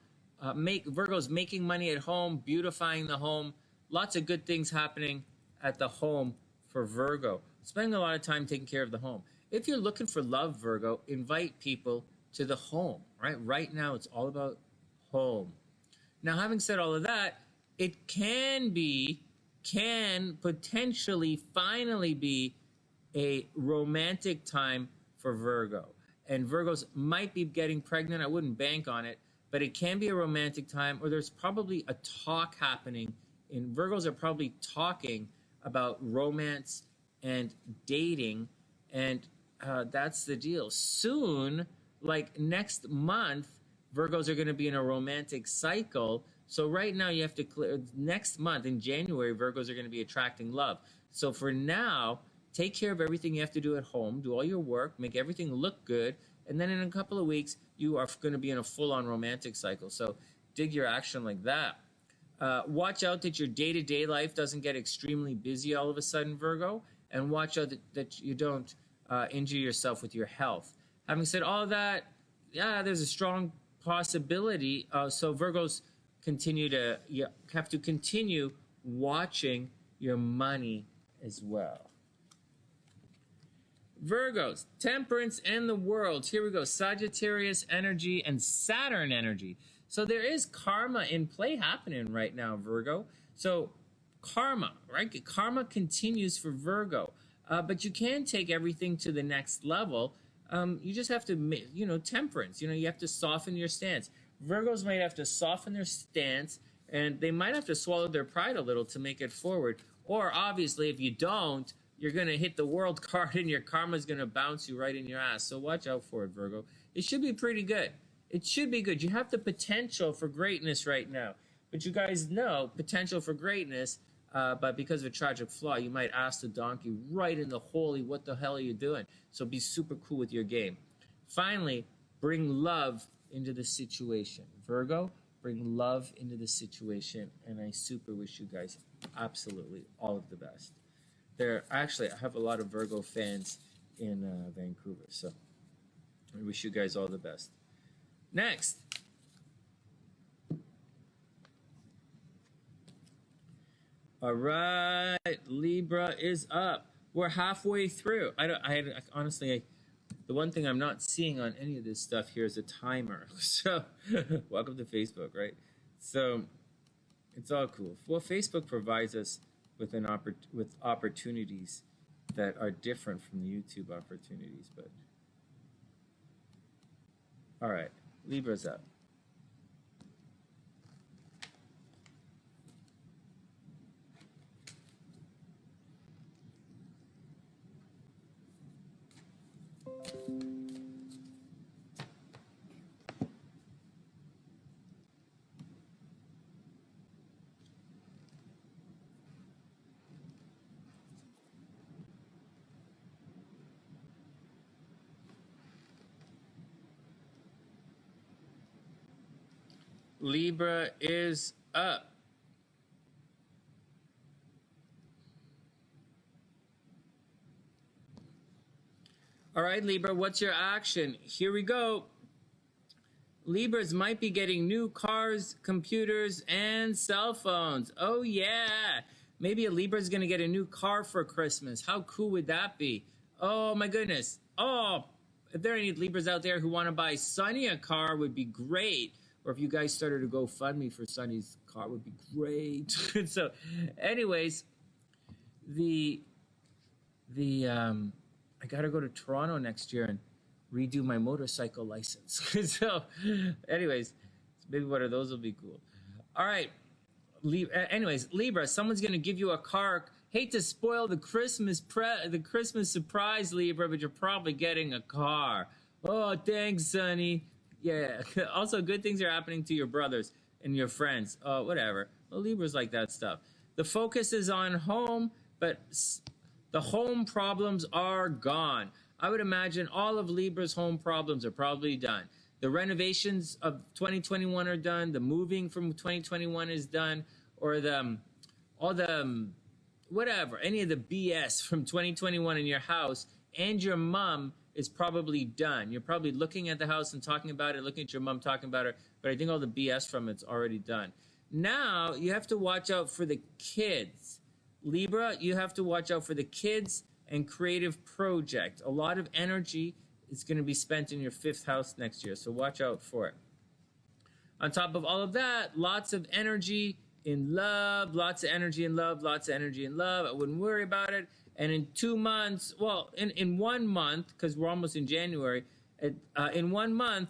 Speaker 1: Virgos making money at home, beautifying the home. Lots of good things happening at the home for Virgo. Spending a lot of time taking care of the home. If you're looking for love, Virgo, invite people to the home, right? Right now, it's all about home. Now, having said all of that, it can potentially finally be a romantic time for Virgo. And Virgos might be getting pregnant. I wouldn't bank on it, but it can be a romantic time, or there's probably a talk happening. And Virgos are probably talking about romance and dating, and that's the deal. Soon, like next month, Virgos are going to be in a romantic cycle. So right now you have to clear, next month in January, Virgos are going to be attracting love. So for now, take care of everything you have to do at home, do all your work, make everything look good, and then in a couple of weeks, you are going to be in a full-on romantic cycle. So dig your action like that. Watch out that your day-to-day life doesn't get extremely busy all of a sudden, Virgo, and watch out that you don't injure yourself with your health. Having said all that, yeah, there's a strong possibility. So Virgos you have to continue watching your money as well. Virgos, Temperance and the World. Here we go. Sagittarius energy and Saturn energy. So there is karma in play happening right now, Virgo. So karma, right? Karma continues for Virgo. But you can take everything to the next level. You just have to, temperance. You have to soften your stance. Virgos might have to soften their stance, and they might have to swallow their pride a little to make it forward. Or obviously, if you don't, you're going to hit the World card and your karma is going to bounce you right in your ass. So watch out for it, Virgo. It should be pretty good. It should be good. You have the potential for greatness right now. But you guys know potential for greatness, but because of a tragic flaw, you might ask the donkey right in the holy, what the hell are you doing? So be super cool with your game. Finally, bring love into the situation. Virgo, bring love into the situation, and I super wish you guys absolutely all of the best. I have a lot of Virgo fans in Vancouver. So I wish you guys all the best. Next. All right, Libra is up. We're halfway through. Honestly, the one thing I'm not seeing on any of this stuff here is a timer. So, welcome to Facebook, right? So, it's all cool. Well, Facebook provides us with with opportunities that are different from the YouTube opportunities. But all right, Libra's up. Libra is up. All right, Libra, what's your action? Here we go. Libras might be getting new cars, computers, and cell phones. Oh, yeah. Maybe a Libra is going to get a new car for Christmas. How cool would that be? Oh, my goodness. Oh, if there are any Libras out there who want to buy Sonny a car, would be great. Or if you guys started to GoFundMe for Sonny's car, would be great. So, anyways, I got to go to Toronto next year and redo my motorcycle license. So, anyways, maybe one of those will be cool. All right. Anyways, Libra, someone's going to give you a car. Hate to spoil the Christmas surprise, Libra, but you're probably getting a car. Oh, thanks, Sonny. Yeah. Also, good things are happening to your brothers and your friends. Oh, whatever. Well, Libra's like that stuff. The focus is on home, but the home problems are gone. I would imagine all of Libra's home problems are probably done. The renovations of 2021 are done. The moving from 2021 is done. Or whatever, any of the BS from 2021 in your house and your mom is probably done. You're probably looking at the house and talking about it, looking at your mom talking about it, but I think all the BS from it's already done. Now, you have to watch out for the kids. Libra, you have to watch out for the kids and creative project. A lot of energy is going to be spent in your 5th house next year, so watch out for it. On top of all of that, lots of energy in love, lots of energy in love, lots of energy in love. I wouldn't worry about it. And in 2 months, well, in 1 month, because we're almost in January, in 1 month,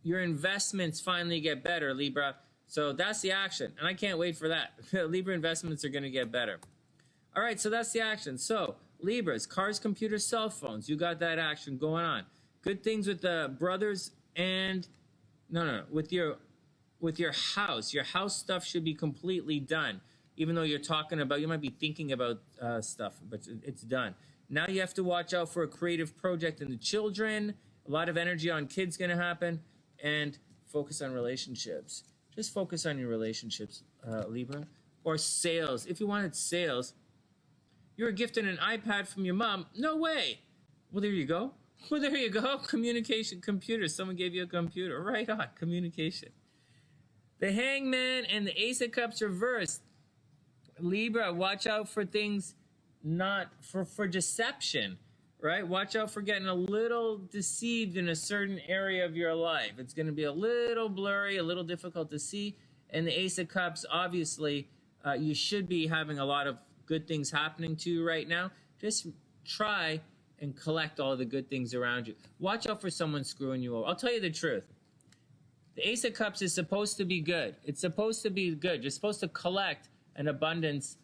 Speaker 1: your investments finally get better, Libra. So that's the action, and I can't wait for that. Libra investments are going to get better. All right, so that's the action. So, Libras, cars, computers, cell phones. You got that action going on. Good things with the brothers and... No, with your house. Your house stuff should be completely done. Even though you're talking about... You might be thinking about stuff, but it's done. Now you have to watch out for a creative project in the children. A lot of energy on kids going to happen. And focus on relationships. Just focus on your relationships, Libra. Or sales. If you wanted sales... You were gifted an iPad from your mom. No way. Well, there you go. Well, there you go. Communication, computer. Someone gave you a computer. Right on. Communication. The Hangman and the Ace of Cups reversed. Libra, watch out for things not for deception, right? Watch out for getting a little deceived in a certain area of your life. It's going to be a little blurry, a little difficult to see. And the Ace of Cups, obviously, you should be having a lot of good things happening to you right now. Just try and collect all the good things around you. Watch out for someone screwing you over. I'll tell you the truth. The Ace of Cups is supposed to be good. It's supposed to be good. You're supposed to collect an abundance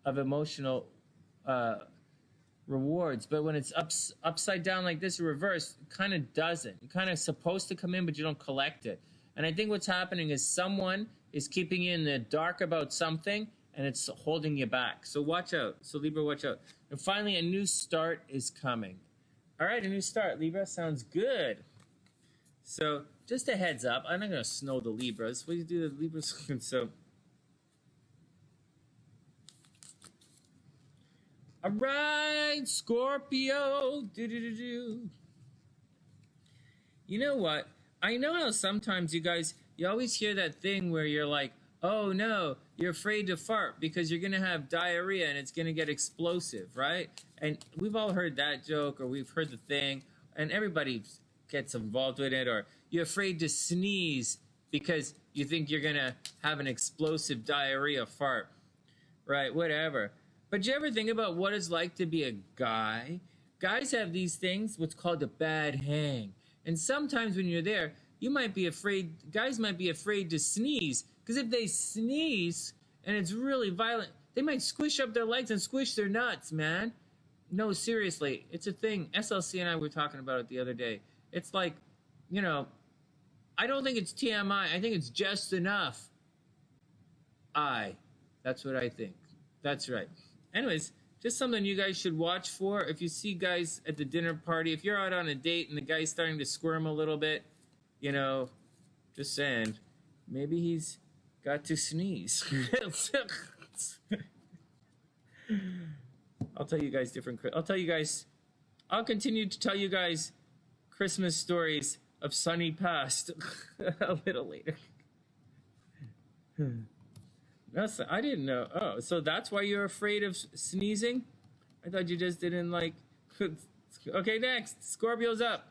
Speaker 1: of emotional rewards. But when it's upside down like this, or reversed, it kind of doesn't. You're kind of supposed to come in, but you don't collect it. And I think what's happening is someone is keeping you in the dark about something, and it's holding you back. So watch out. So Libra, watch out. And finally, a new start is coming. All right, a new start. Libra, sounds good. So just a heads up. I'm not going to snow the Libras. What do you do to the Libras? So All right, Scorpio. Do. You know what? I know how sometimes you guys, you always hear that thing where you're like, oh no, you're afraid to fart because you're going to have diarrhea and it's going to get explosive, right? And we've all heard that joke, or we've heard the thing, and everybody gets involved with it. Or you're afraid to sneeze because you think you're going to have an explosive diarrhea fart, right? Whatever. But you ever think about what it's like to be a guy? Guys have these things, what's called a bad hang. And sometimes when you're there, you might be afraid, guys might be afraid to sneeze, because if they sneeze and it's really violent, they might squish up their legs and squish their nuts, man. No, seriously, it's a thing. SLC and I were talking about it the other day. It's like, you know, I don't think it's TMI. I think it's just enough. That's what I think. That's right. Anyways, just something you guys should watch for. If you see guys at the dinner party, if you're out on a date and the guy's starting to squirm a little bit, you know, just saying, maybe he's got to sneeze. I'll tell you guys I'll continue to tell you guys Christmas stories of Sonny past a little later. I didn't know. Oh, so that's why you're afraid of sneezing? I thought you just didn't like... Okay, next. Scorpio's up.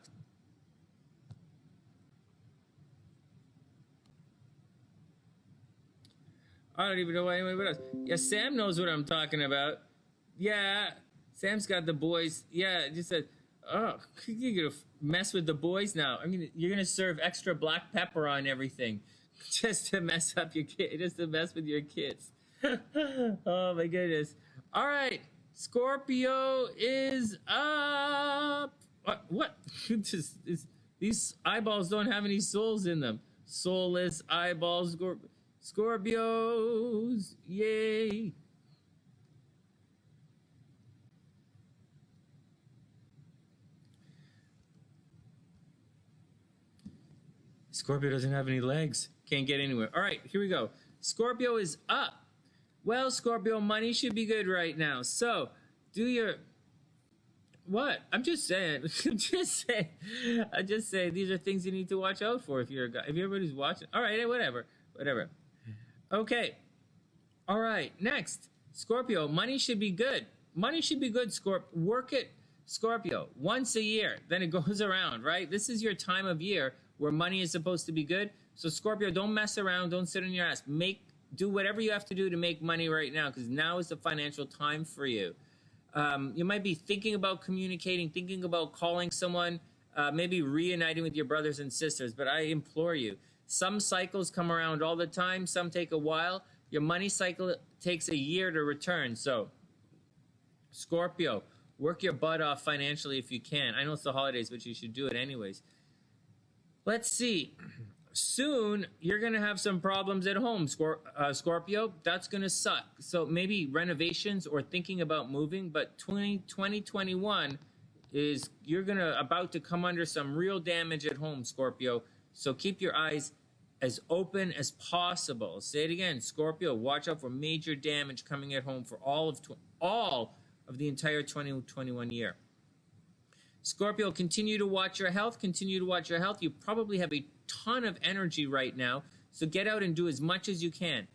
Speaker 1: I don't even know why anyone else. Yeah, Sam knows what I'm talking about. Yeah, Sam's got the boys. Yeah, just said, oh, you're going to mess with the boys now. I mean, you're going to serve extra black pepper on everything. Just to mess up your kid, just to mess with your kids. Oh my goodness. All right, Scorpio is up. What? These eyeballs don't have any souls in them. Soulless eyeballs. Scorpios. Yay. Scorpio doesn't have any legs. Can't get anywhere. All right, here we go. Scorpio is up. Well, Scorpio, money should be good right now. So, do your... What? I'm just saying. I just say these are things you need to watch out for if you're a guy. If everybody's watching. All right, whatever. Okay. All right, next. Scorpio, money should be good. Money should be good, Work it, Scorpio, once a year. Then it goes around, right? This is your time of year where money is supposed to be good. So Scorpio, don't mess around. Don't sit on your ass. Do whatever you have to do to make money right now, because now is the financial time for you. You might be thinking about communicating, thinking about calling someone, maybe reuniting with your brothers and sisters. But I implore you, some cycles come around all the time. Some take a while. Your money cycle takes a year to return. So Scorpio, work your butt off financially if you can. I know it's the holidays, but you should do it anyways. Let's see. Soon, you're going to have some problems at home, Scorpio. That's going to suck. So maybe renovations or thinking about moving. But 2021 is, you're about to come under some real damage at home, Scorpio. So keep your eyes as open as possible. Say it again, Scorpio. Watch out for major damage coming at home for all of the entire 2021 year. Scorpio, continue to watch your health. Continue to watch your health. You probably have a ton of energy right now, so get out and do as much as you can.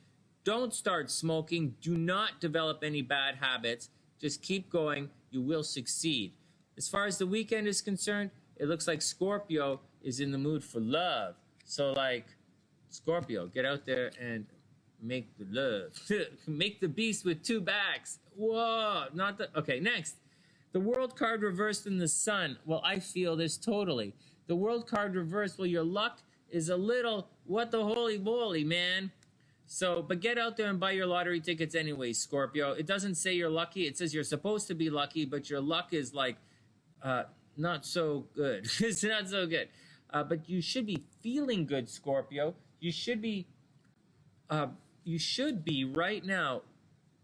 Speaker 1: Don't start smoking. Do not develop any bad habits. Just keep going. You will succeed. As far as the weekend is concerned, it looks like Scorpio is in the mood for love. So, like, Scorpio, get out there and make the love. Make the beast with two backs. Whoa, not the... Okay, next. The World card reversed in the Sun. Well, I feel this totally. The World card reversed. Well, your luck is a little, what the holy moly, man. So, but get out there and buy your lottery tickets anyway, Scorpio. It doesn't say you're lucky. It says you're supposed to be lucky, but your luck is like not so good. It's not so good. But you should be feeling good, Scorpio. You should be right now.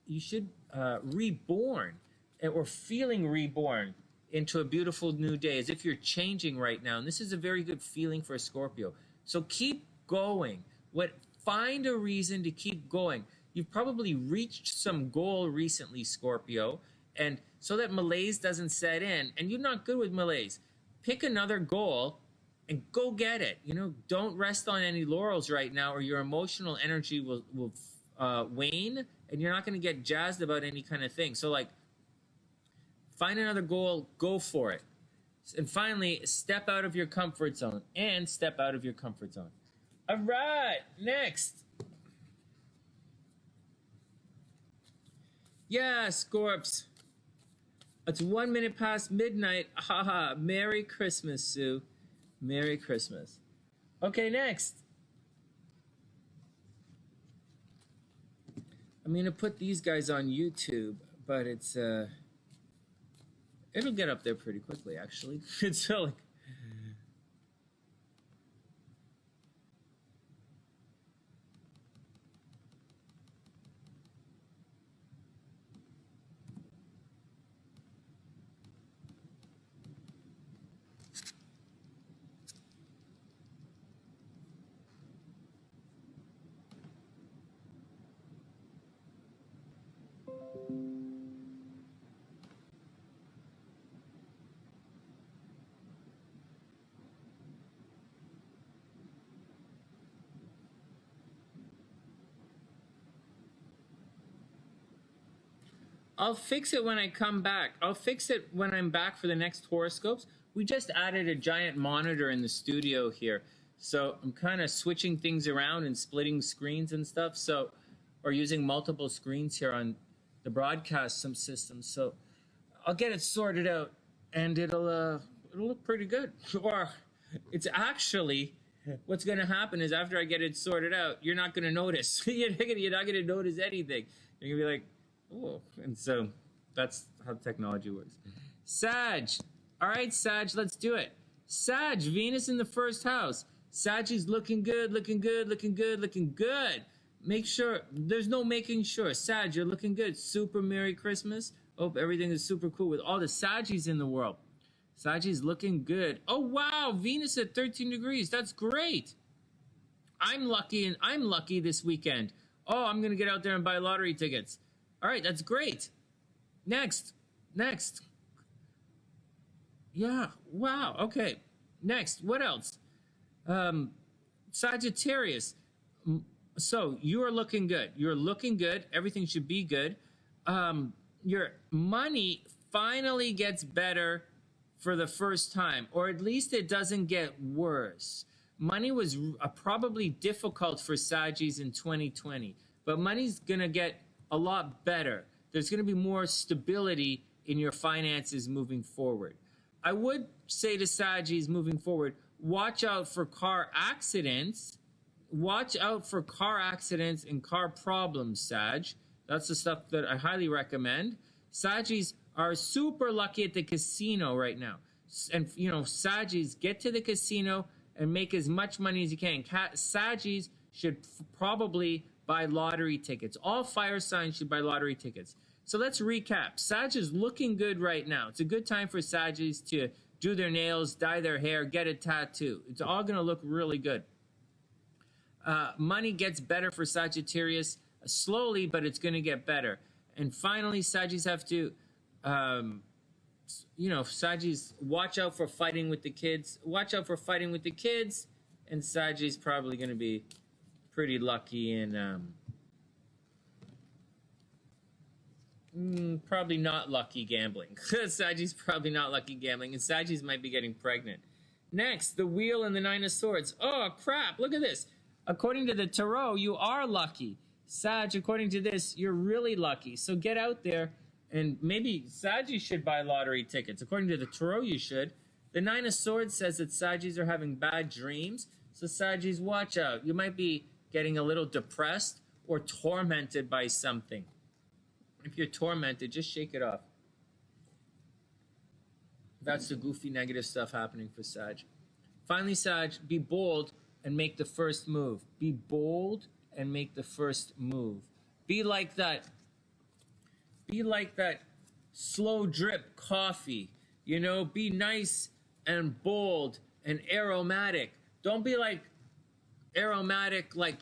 Speaker 1: You should reborn, or feeling reborn into a beautiful new day, as if you're changing right now. And this is a very good feeling for a Scorpio. So keep going. Find a reason to keep going. You've probably reached some goal recently, Scorpio, and so that malaise doesn't set in. And you're not good with malaise. Pick another goal and go get it. You know, don't rest on any laurels right now, or your emotional energy will wane, and you're not going to get jazzed about any kind of thing. So, like, find another goal, go for it. And finally, step out of your comfort zone, and step out of your comfort zone. All right, next. Yeah, Scorps. It's 1 minute past midnight. Haha, Merry Christmas, Sue. Merry Christmas. Okay, next. I'm going to put these guys on YouTube, but it's, it'll get up there pretty quickly, actually. It's so, like, I'll fix it when I come back. I'll fix it when I'm back for the next horoscopes. We just added a giant monitor in the studio here. So I'm kind of switching things around and splitting screens and stuff. So, or using multiple screens here on the broadcast system. So I'll get it sorted out, and it'll look pretty good. Or it's actually, what's going to happen is after I get it sorted out, you're not going to notice. You're not going to notice anything. You're going to be like, oh, and so that's how technology works. Sag. All right, Sag, let's do it. Sag, Venus in the first house. Sag is looking good, looking good, looking good, looking good. Make sure, there's no making sure. Sag, you're looking good. Super Merry Christmas. Hope everything is super cool with all the Saggies in the world. Saggies looking good. Oh, wow, Venus at 13 degrees. That's great. I'm lucky this weekend. Oh, I'm going to get out there and buy lottery tickets. All right, that's great. Next. Yeah, wow, okay. Next, what else? Sagittarius. So you are looking good. You're looking good. Everything should be good. Your money finally gets better for the first time, or at least it doesn't get worse. Money was probably difficult for Saggies in 2020, but money's going to get a lot better. There's going to be more stability in your finances moving forward. I would say to Saggies moving forward, watch out for car accidents. Watch out for car accidents and car problems, Sag. That's the stuff that I highly recommend. Saggies are super lucky at the casino right now. And, you know, Saggies, get to the casino and make as much money as you can. Saggies should probably buy lottery tickets. All fire signs should buy lottery tickets. So let's recap. Sag is looking good right now. It's a good time for Saggies to do their nails, dye their hair, get a tattoo. It's all going to look really good. Money gets better for Sagittarius slowly, but it's going to get better. And finally, Saggies have to, Saggies, watch out for fighting with the kids. Watch out for fighting with the kids. And Saggies probably going to be pretty lucky in, probably not lucky gambling. Saggies probably not lucky gambling. And Saggies might be getting pregnant. Next, the Wheel and the Nine of Swords. Oh, crap. Look at this. According to the Tarot, you are lucky. Sag, according to this, you're really lucky. So get out there, and maybe Saggies should buy lottery tickets. According to the Tarot, you should. The Nine of Swords says that Saggies are having bad dreams. So Saggies, watch out. You might be getting a little depressed or tormented by something. If you're tormented, just shake it off. That's the goofy negative stuff happening for Sag. Finally, Sag, be bold and make the first move. Be bold and make the first move. Be like that slow drip coffee. You know, be nice and bold and aromatic. Don't be like aromatic, like,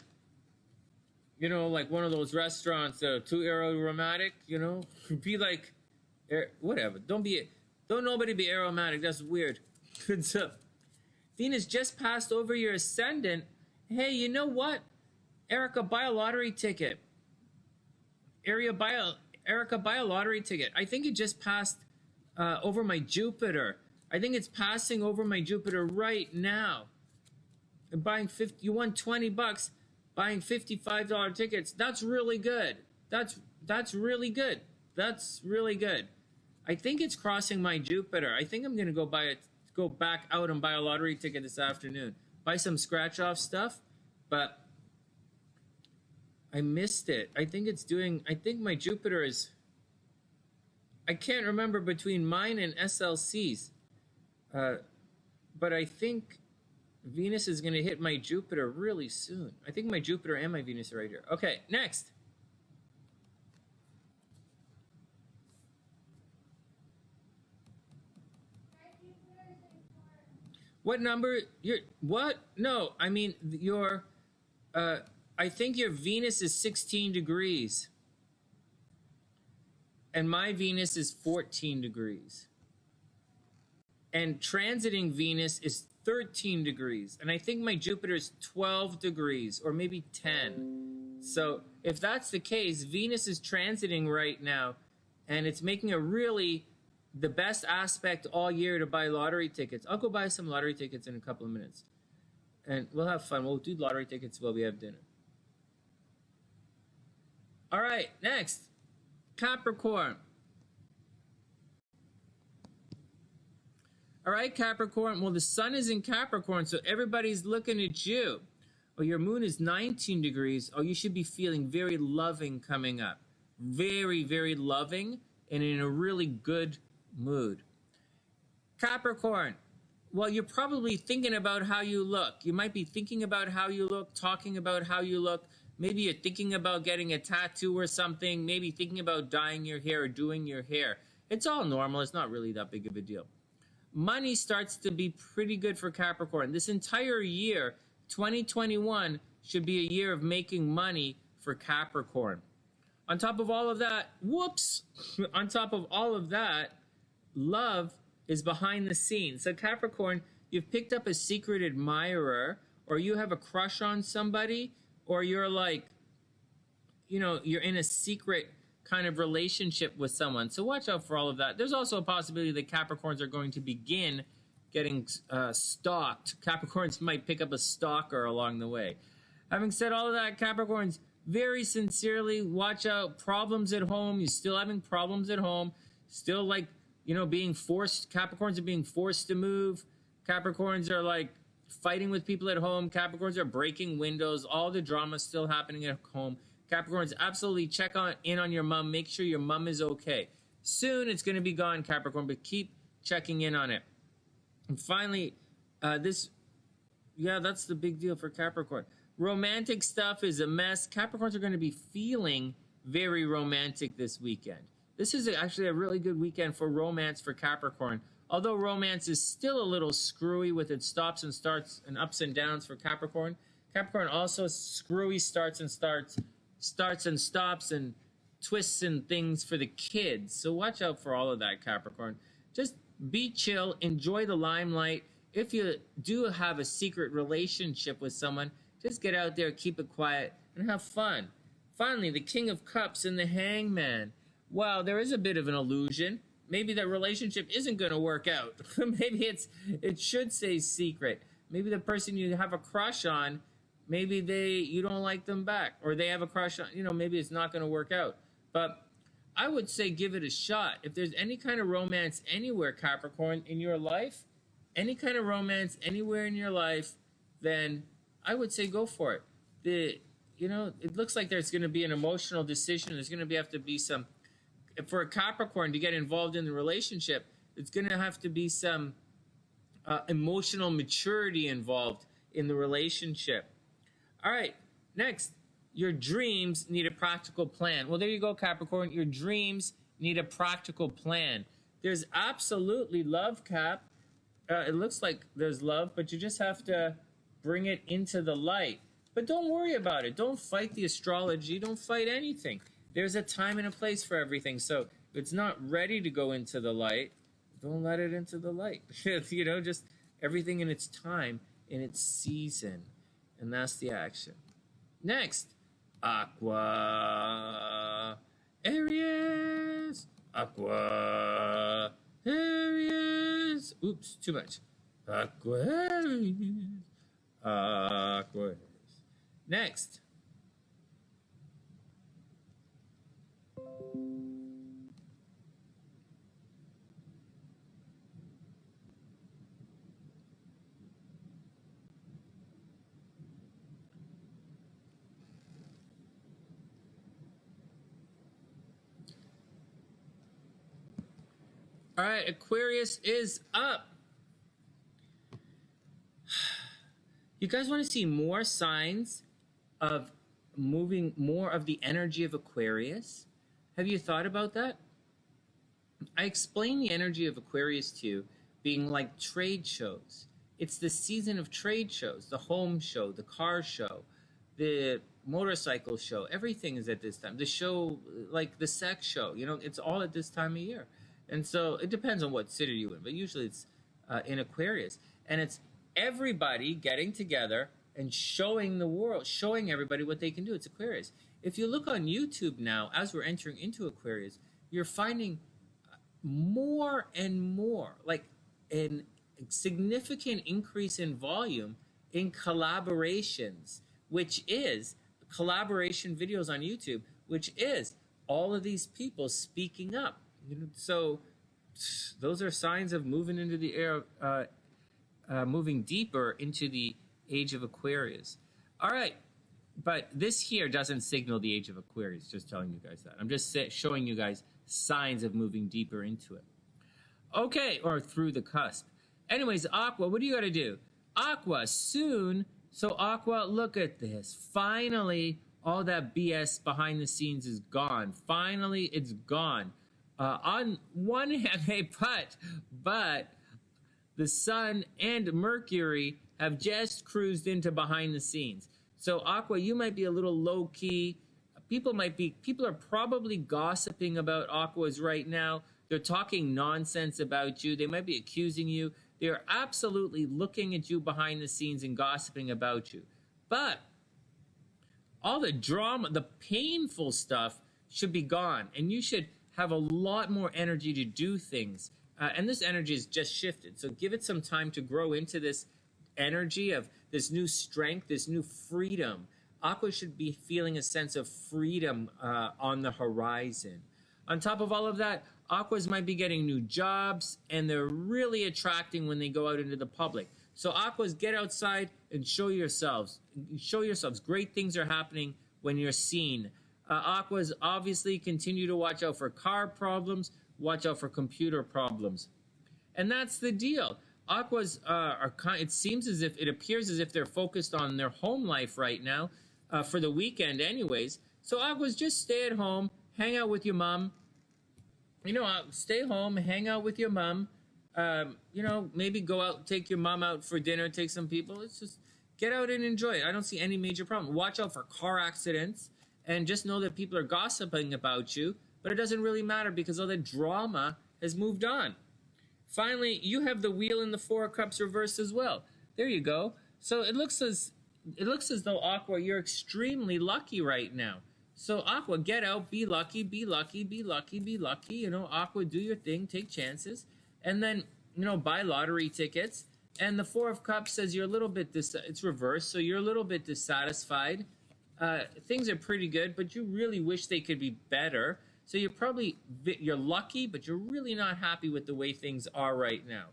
Speaker 1: you know, like one of those restaurants, too aromatic, you know. Be like Whatever. Don't nobody be aromatic. That's weird. Good stuff. Venus just passed over your ascendant. Hey, you know what? Erica, buy a lottery ticket. Erica, buy a lottery ticket. I think it just passed over my Jupiter. I think it's passing over my Jupiter right now. And buying you won $20, buying $55 tickets. That's really good. That's really good. That's really good. I think it's crossing my Jupiter. I think I'm gonna go back out and buy a lottery ticket this afternoon. Buy some scratch-off stuff, but I missed it. I think my Jupiter is, I can't remember between mine and SLC's, but I think Venus is going to hit my Jupiter really soon. I think my Jupiter and my Venus are right here. Okay, next. What number? What? No, I mean, I think your Venus is 16 degrees. And my Venus is 14 degrees. And transiting Venus is 13 degrees. And I think my Jupiter is 12 degrees or maybe 10. So if that's the case, Venus is transiting right now. And it's making the best aspect all year to buy lottery tickets. I'll go buy some lottery tickets in a couple of minutes. And we'll have fun. We'll do lottery tickets while we have dinner. All right, next. Capricorn. All right, Capricorn. Well, the sun is in Capricorn, so everybody's looking at you. Oh, your moon is 19 degrees. Oh, you should be feeling very loving coming up. Very, very loving and in a really good mood. Capricorn. Well, you're probably thinking about how you look. You might be thinking about how you look, talking about how you look. Maybe you're thinking about getting a tattoo or something. Maybe thinking about dyeing your hair or doing your hair. It's all normal. It's not really that big of a deal. Money starts to be pretty good for Capricorn. This entire year, 2021, should be a year of making money for Capricorn. On top of all of that, on top of all of that, love is behind the scenes. So Capricorn, you've picked up a secret admirer, or you have a crush on somebody, or you're like, you're in a secret kind of relationship with someone. So watch out for all of that. There's also a possibility that Capricorns are going to begin getting stalked. Capricorns might pick up a stalker along the way. Having said all of that, Capricorns, very sincerely, watch out. Problems at home. You're still having problems at home. Still being forced. Capricorns are being forced to move. Capricorns are like fighting with people at home. Capricorns are breaking windows. All the drama still happening at home. Capricorns, absolutely check in on your mom. Make sure your mom is okay. Soon it's going to be gone, Capricorn, but keep checking in on it. And finally, that's the big deal for Capricorn. Romantic stuff is a mess. Capricorns are going to be feeling very romantic this weekend. This is actually a really good weekend for romance for Capricorn. Although romance is still a little screwy with its stops and starts and ups and downs for Capricorn. Capricorn also screwy starts and stops and twists and things for the kids. So watch out for all of that, Capricorn. Just be chill, enjoy the limelight. If you do have a secret relationship with someone, just get out there, keep it quiet, and have fun. Finally, the King of Cups and the Hangman. Wow, there is a bit of an illusion. Maybe that relationship isn't going to work out. Maybe it should say secret. Maybe the person you have a crush on, maybe you don't like them back, or they have a crush on, maybe it's not going to work out. But I would say give it a shot. If there's any kind of romance anywhere, Capricorn, in your life, any kind of romance anywhere in your life, then I would say go for it. It looks like there's going to be an emotional decision. There's going to have to be some, for a Capricorn to get involved in the relationship, it's going to have to be some emotional maturity involved in the relationship. All right, next, your dreams need a practical plan. Well, there you go, Capricorn. Your dreams need a practical plan. There's absolutely love, Cap. It looks like there's love, but you just have to bring it into the light. But don't worry about it. Don't fight the astrology. Don't fight anything. There's a time and a place for everything. So If it's not ready to go into the light, don't let it into the light. You know, just everything in its time, in its season. And that's the action. Next, Aqua. Aries. Aqua. Aries. Oops, too much. Aquarius. Aquarius. Next. All right, Aquarius is up. You guys want to see more signs of moving, more of the energy of Aquarius? Have you thought about that? I explained the energy of Aquarius to you being like trade shows. It's the season of trade shows, the home show, the car show, the motorcycle show. Everything is at this time. The show, like the sex show, you know, it's all at this time of year. And so it depends on what city you're in, but usually it's in Aquarius. And it's everybody getting together and showing the world, showing everybody what they can do. It's Aquarius. If you look on YouTube now, as we're entering into Aquarius, you're finding more and more, like a significant increase in volume in collaborations, which is collaboration videos on YouTube, which is all of these people speaking up. You know, so those are signs of moving into the air, moving deeper into the age of Aquarius. All right, but this here doesn't signal the age of Aquarius, just telling you guys that. I'm just showing you guys signs of moving deeper into it. Okay, or through the cusp. Anyways, Aqua, what do you got to do? Aqua, soon. So Aqua, look at this. Finally, all that BS behind the scenes is gone. Finally, it's gone. On one hand, hey, but the Sun and Mercury have just cruised into behind the scenes. So Aqua, you might be a little low key. People are probably gossiping about Aquas right now. They're talking nonsense about you. They might be accusing you. They're absolutely looking at you behind the scenes and gossiping about you. But all the drama, the painful stuff should be gone. And you should have a lot more energy to do things. And this energy is just shifted. So give it some time to grow into this energy of this new strength, this new freedom. Aqua should be feeling a sense of freedom on the horizon. On top of all of that, Aquas might be getting new jobs, and they're really attracting when they go out into the public. So Aquas, get outside and show yourselves. Show yourselves. Great things are happening when you're seen. Aquas, obviously, continue to watch out for car problems, watch out for computer problems. And that's the deal. Aquas it appears as if they're focused on their home life right now, for the weekend anyways. So Aquas, just stay at home, hang out with your mom. You know, stay home, hang out with your mom. You know, maybe go out, take your mom out for dinner, take some people. It's just get out and enjoy it. I don't see any major problem. Watch out for car accidents. And just know that people are gossiping about you, but it doesn't really matter because all the drama has moved on. Finally, you have the Wheel and the Four of Cups reversed as well. There you go. So it looks as though, Aqua, you're extremely lucky right now. So Aqua, get out, be lucky, be lucky, be lucky, be lucky. You know, Aqua, do your thing, take chances, and then, you know, buy lottery tickets. And the Four of Cups says you're a little bit it's reversed, so you're a little bit dissatisfied. Things are pretty good, but you really wish they could be better. So you're lucky, but you're really not happy with the way things are right now.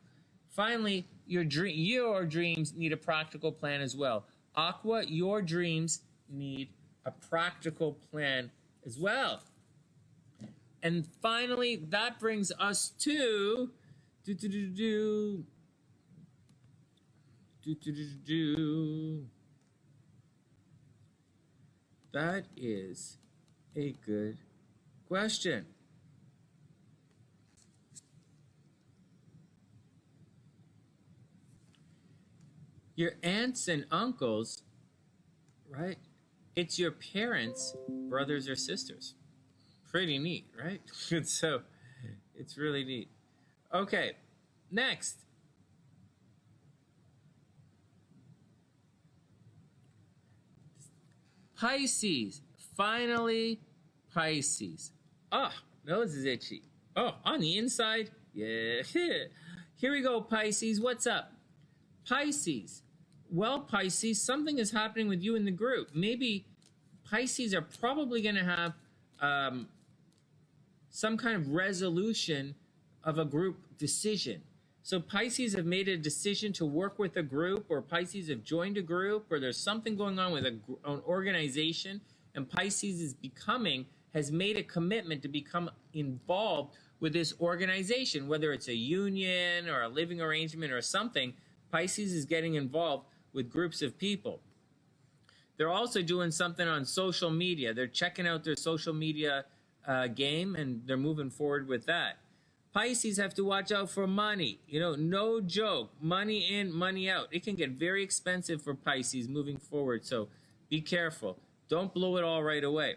Speaker 1: Finally, your dreams need a practical plan as well. Aqua, your dreams need a practical plan as well. And finally, that brings us to that is a good question. Your aunts and uncles, right? It's your parents, brothers or sisters. pretty neat, right? So it's really neat. Okay, next. Pisces. Finally, Pisces. Ah, nose is itchy. Oh, on the inside? Yeah. Here we go, Pisces. What's up? Pisces. Well, Pisces, something is happening with you in the group. Maybe Pisces are probably going to have some kind of resolution of a group decision. So Pisces have made a decision to work with a group, or Pisces have joined a group, or there's something going on with an organization, and Pisces has made a commitment to become involved with this organization, whether it's a union or a living arrangement or something. Pisces is getting involved with groups of people. They're also doing something on social media. They're checking out their social media game, and they're moving forward with that. Pisces have to watch out for money. You know, no joke. Money in, money out. It can get very expensive for Pisces moving forward, so be careful. Don't blow it all right away.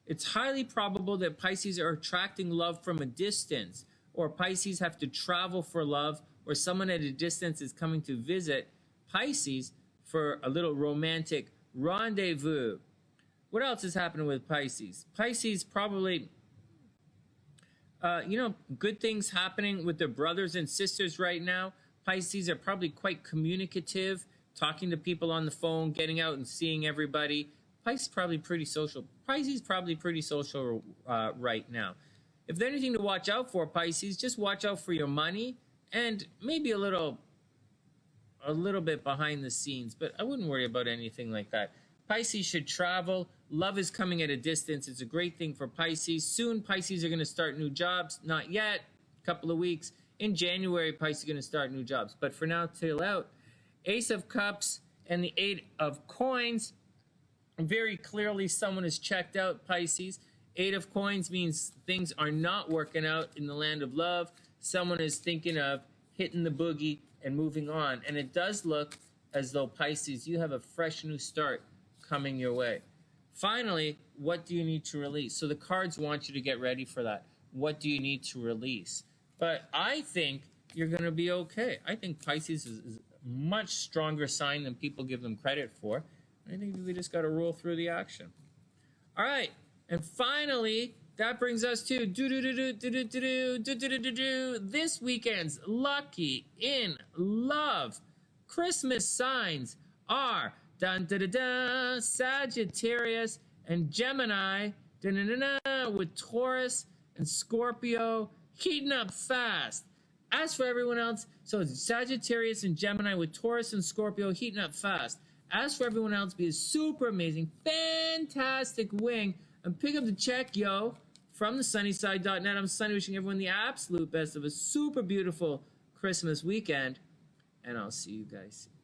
Speaker 1: It's highly probable that Pisces are attracting love from a distance, or Pisces have to travel for love, or someone at a distance is coming to visit Pisces for a little romantic rendezvous. What else is happening with Pisces? Pisces probably... good things happening with their brothers and sisters right now. Pisces are probably quite communicative, talking to people on the phone, getting out and seeing everybody. Pisces probably pretty social. Pisces probably pretty social right now. If there's anything to watch out for, Pisces, just watch out for your money and maybe a little bit behind the scenes, but I wouldn't worry about anything like that. Pisces should travel. Love is coming at a distance. It's a great thing for Pisces. Soon, Pisces are going to start new jobs. Not yet. A couple of weeks. In January, Pisces are going to start new jobs. But for now, till out. Ace of Cups and the Eight of Coins. Very clearly, someone has checked out, Pisces. Eight of Coins means things are not working out in the land of love. Someone is thinking of hitting the boogie and moving on. And it does look as though, Pisces, you have a fresh new start coming your way. Finally, what do you need to release? So the cards want you to get ready for that. What do you need to release? But I think you're going to be okay. I think Pisces is a much stronger sign than people give them credit for. I think we just got to roll through the action. All right. And finally, that brings us to this weekend's Lucky in Love Christmas signs are dun, dun, dun, dun, Sagittarius and Gemini, dun, dun, dun, dun, with Taurus and Scorpio heating up fast. As for everyone else, so it's Sagittarius and Gemini with Taurus and Scorpio heating up fast. As for everyone else, be a super amazing, fantastic wing and pick up the check, yo, from TheSunnySide.net. I'm Sonny, wishing everyone the absolute best of a super beautiful Christmas weekend, and I'll see you guys soon.